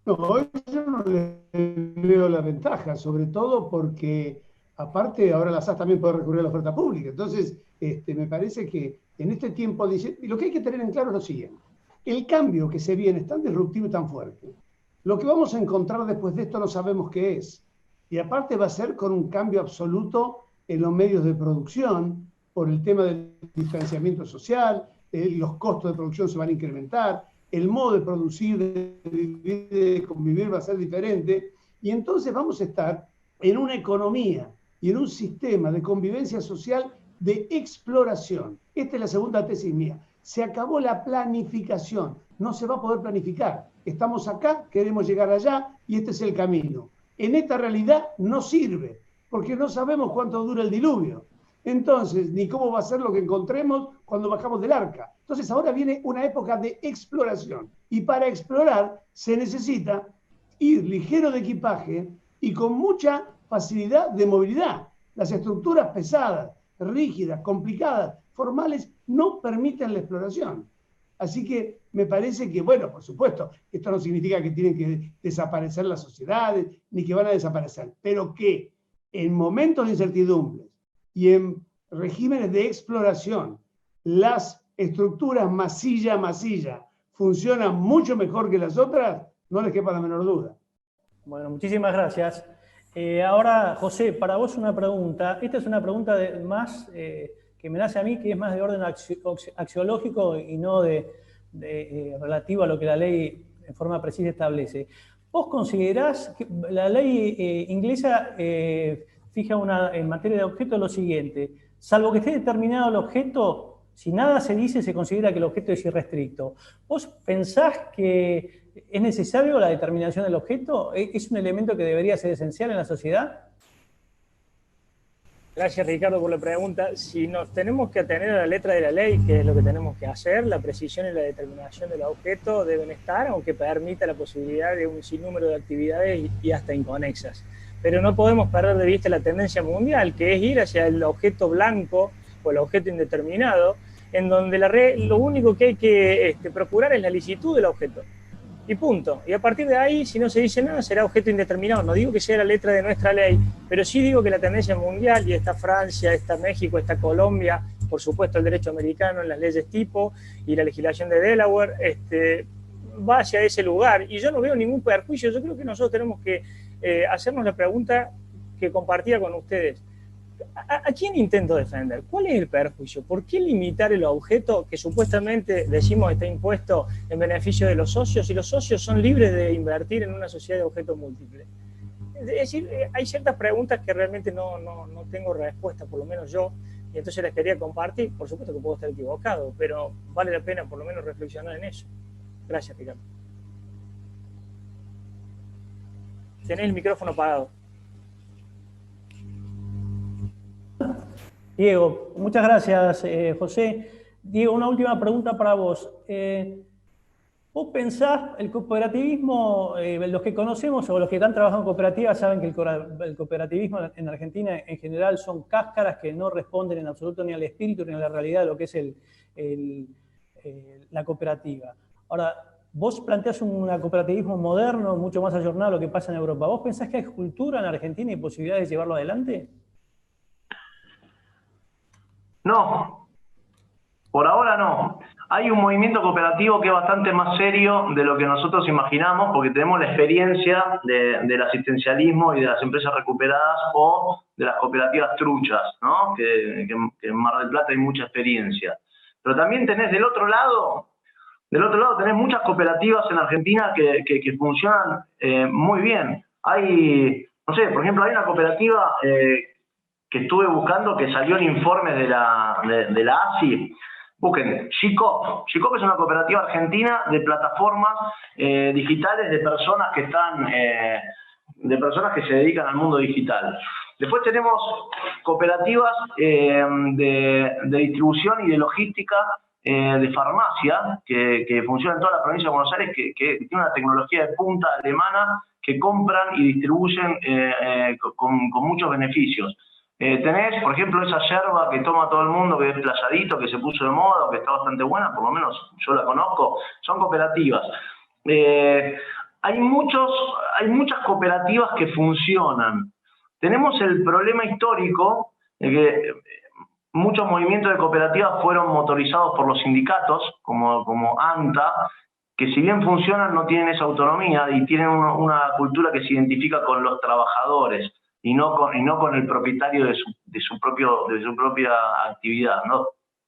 No, yo no le veo la ventaja, sobre todo porque, aparte, ahora la SAS también puede recurrir a la oferta pública. Entonces, me parece que en este tiempo, lo que hay que tener en claro es lo siguiente. El cambio que se viene es tan disruptivo y tan fuerte. Lo que vamos a encontrar después de esto no sabemos qué es. Y aparte va a ser con un cambio absoluto en los medios de producción, por el tema del distanciamiento social, los costos de producción se van a incrementar, el modo de producir, de vivir, de convivir va a ser diferente, y entonces vamos a estar en una economía y en un sistema de convivencia social de exploración. Esta es la segunda tesis mía. Se acabó la planificación, no se va a poder planificar. Estamos acá, queremos llegar allá, y este es el camino. En esta realidad no sirve, porque no sabemos cuánto dura el diluvio. Entonces, ni cómo va a ser lo que encontremos cuando bajamos del arca. Entonces, ahora viene una época de exploración. Y para explorar se necesita ir ligero de equipaje y con mucha facilidad de movilidad. Las estructuras pesadas, rígidas, complicadas, formales, no permiten la exploración. Así que me parece que, bueno, por supuesto, esto no significa que tienen que desaparecer las sociedades, ni que van a desaparecer, pero que en momentos de incertidumbre y en regímenes de exploración, las estructuras masilla funcionan mucho mejor que las otras, no les quepa la menor duda. Bueno, muchísimas gracias. Ahora, José, para vos una pregunta. Esta es una pregunta que me nace a mí, que es más de orden axiológico y no relativo a lo que la ley en forma precisa establece. ¿Vos considerás que la ley inglesa fija en materia de objeto lo siguiente: salvo que esté determinado el objeto, si nada se dice, se considera que el objeto es irrestricto? ¿Vos pensás que es necesario la determinación del objeto? ¿Es un elemento que debería ser esencial en la sociedad? Gracias, Ricardo, por la pregunta. Si nos tenemos que atener a la letra de la ley, que es lo que tenemos que hacer, la precisión y la determinación del objeto deben estar, aunque permita la posibilidad de un sinnúmero de actividades y hasta inconexas. Pero no podemos perder de vista la tendencia mundial, que es ir hacia el objeto blanco o el objeto indeterminado, en donde lo único que hay que procurar es la licitud del objeto. Y punto. Y a partir de ahí, si no se dice nada, será objeto indeterminado. No digo que sea la letra de nuestra ley, pero sí digo que la tendencia mundial, y está Francia, está México, está Colombia, por supuesto el derecho americano en las leyes tipo y la legislación de Delaware, va hacia ese lugar. Y yo no veo ningún perjuicio. Yo creo que nosotros tenemos que hacernos la pregunta que compartía con ustedes. ¿A quién intento defender? ¿Cuál es el perjuicio? ¿Por qué limitar el objeto que supuestamente decimos está impuesto en beneficio de los socios, y los socios son libres de invertir en una sociedad de objetos múltiples? Es decir, hay ciertas preguntas que realmente no tengo respuesta, por lo menos yo, y entonces las quería compartir. Por supuesto que puedo estar equivocado, pero vale la pena por lo menos reflexionar en eso. Gracias, Ricardo. Tenés el micrófono apagado. Diego, muchas gracias, José. Diego, una última pregunta para vos. ¿Vos pensás el cooperativismo, los que conocemos o los que están trabajando en cooperativas saben que el cooperativismo en Argentina en general son cáscaras que no responden en absoluto ni al espíritu ni a la realidad de lo que es la cooperativa? Ahora, vos planteás un cooperativismo moderno, mucho más ayornado a lo que pasa en Europa. ¿Vos pensás que hay cultura en Argentina y posibilidades de llevarlo adelante? No, por ahora no. Hay un movimiento cooperativo que es bastante más serio de lo que nosotros imaginamos, porque tenemos la experiencia del asistencialismo y de las empresas recuperadas o de las cooperativas truchas, ¿no? Que en Mar del Plata hay mucha experiencia. Pero también tenés del otro lado tenés muchas cooperativas en Argentina que funcionan muy bien. Hay, no sé, por ejemplo, hay una cooperativa que estuve buscando, que salió en informe de la ASI. Busquen, Shicop. Shicop es una cooperativa argentina de plataformas digitales de personas que se dedican al mundo digital. Después tenemos cooperativas de distribución y de logística de farmacia que funcionan en toda la provincia de Buenos Aires, que tiene una tecnología de punta alemana, que compran y distribuyen con muchos beneficios. Tenés, por ejemplo, esa yerba que toma todo el mundo, que es Playadito, que se puso de moda, o que está bastante buena, por lo menos yo la conozco, son cooperativas. Hay muchas cooperativas que funcionan. Tenemos el problema histórico de que muchos movimientos de cooperativas fueron motorizados por los sindicatos, como ANTA, que si bien funcionan no tienen esa autonomía y tienen una cultura que se identifica con los trabajadores y no con el propietario de su propia actividad, ¿no?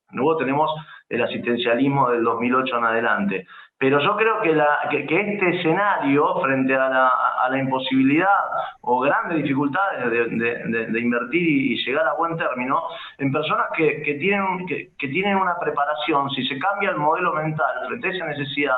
Luego tenemos el asistencialismo del 2008 en adelante. Pero yo creo que este escenario, frente a la imposibilidad o grandes dificultades de invertir y llegar a buen término, en personas que tienen una preparación, si se cambia el modelo mental frente a esa necesidad,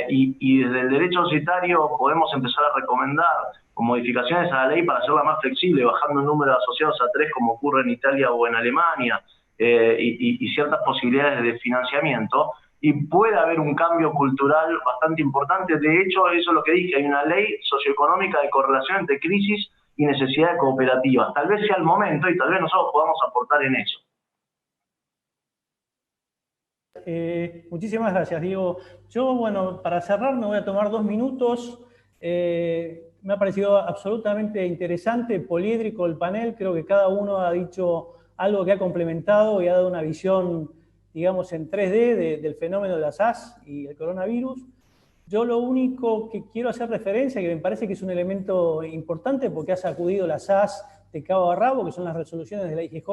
y desde el derecho societario podemos empezar a recomendar con modificaciones a la ley para hacerla más flexible, bajando el número de asociados a 3 como ocurre en Italia o en Alemania, y ciertas posibilidades de financiamiento, y puede haber un cambio cultural bastante importante. De hecho, eso es lo que dije, hay una ley socioeconómica de correlación entre crisis y necesidad de cooperativas. Tal vez sea el momento y tal vez nosotros podamos aportar en eso. Muchísimas gracias, Diego. Yo, bueno, para cerrar me voy a tomar 2 minutos. Me ha parecido absolutamente interesante, poliédrico el panel. Creo que cada uno ha dicho algo que ha complementado y ha dado una visión, digamos, en 3D del fenómeno de la SAS y el coronavirus. Yo lo único que quiero hacer referencia, que me parece que es un elemento importante porque ha sacudido la SAS de cabo a rabo, que son las resoluciones de la IGJ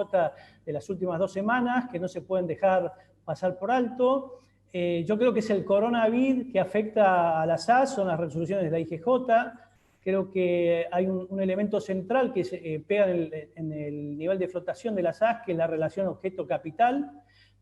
de las últimas 2 semanas, que no se pueden dejar pasar por alto. Yo creo que es el coronavirus que afecta a la SAS, son las resoluciones de la IGJ. Creo que hay un elemento central que se pega en el nivel de flotación de la SAS, que es la relación objeto-capital.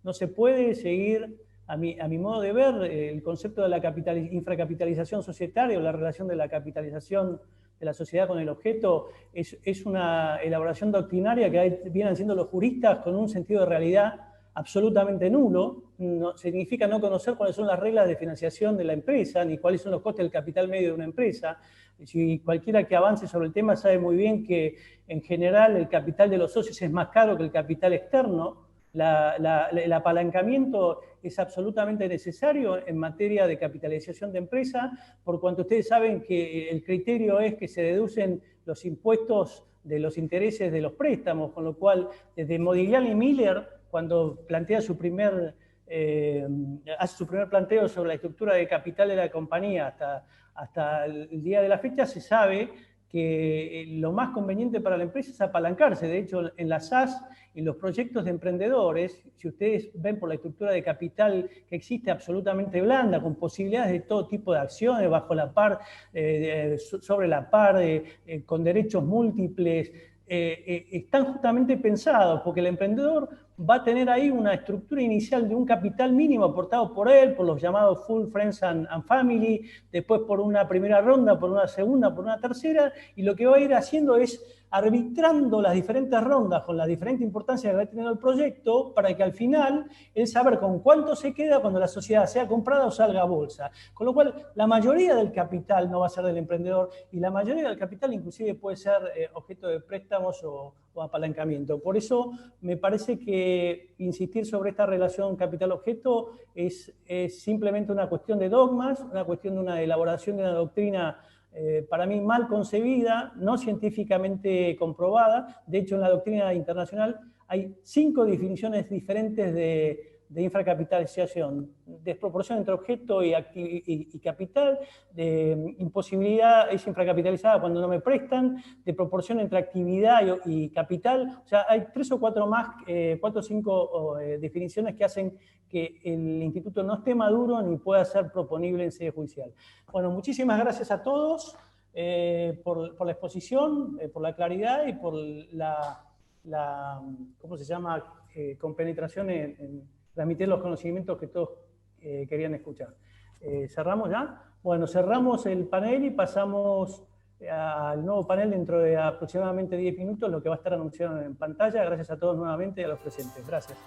No se puede seguir, a mi modo de ver, el concepto de la infracapitalización societaria o la relación de la capitalización de la sociedad con el objeto es una elaboración doctrinaria que vienen haciendo los juristas con un sentido de realidad absolutamente nulo. No, significa no conocer cuáles son las reglas de financiación de la empresa, ni cuáles son los costes del capital medio de una empresa. Si cualquiera que avance sobre el tema sabe muy bien que en general el capital de los socios es más caro que el capital externo. El apalancamiento es absolutamente necesario en materia de capitalización de empresa, por cuanto ustedes saben que el criterio es que se deducen los impuestos de los intereses de los préstamos, con lo cual desde Modigliani y Miller, cuando plantea hace su primer planteo sobre la estructura de capital de la compañía hasta el día de la fecha, se sabe que lo más conveniente para la empresa es apalancarse. De hecho, en la SAS, en los proyectos de emprendedores, si ustedes ven por la estructura de capital que existe absolutamente blanda, con posibilidades de todo tipo de acciones, bajo la par, sobre la par, con derechos múltiples, están justamente pensados, porque el emprendedor va a tener ahí una estructura inicial de un capital mínimo aportado por él, por los llamados Full Friends and Family, después por una primera ronda, por una segunda, por una tercera, y lo que va a ir haciendo es arbitrando las diferentes rondas con la diferente importancia que va a tener el proyecto, para que al final él saber con cuánto se queda cuando la sociedad sea comprada o salga a bolsa. Con lo cual, la mayoría del capital no va a ser del emprendedor, y la mayoría del capital inclusive puede ser objeto de préstamos o apalancamiento. Por eso me parece que insistir sobre esta relación capital-objeto es simplemente una cuestión de dogmas, una cuestión de una elaboración de una doctrina para mí mal concebida, no científicamente comprobada. De hecho, en la doctrina internacional hay 5 definiciones diferentes de infracapitalización: desproporción entre objeto y capital, de imposibilidad, es infracapitalizada cuando no me prestan, de proporción entre actividad y capital. O sea, hay 3 o 4 más, 4 o 5 definiciones que hacen que el instituto no esté maduro ni pueda ser proponible en sede judicial. Bueno, muchísimas gracias a todos por la exposición, por la claridad y por la ¿cómo se llama? Compenetración en transmitir los conocimientos que todos querían escuchar. ¿Cerramos ya? Bueno, cerramos el panel y pasamos al nuevo panel dentro de aproximadamente 10 minutos, lo que va a estar anunciado en pantalla. Gracias a todos nuevamente y a los presentes. Gracias.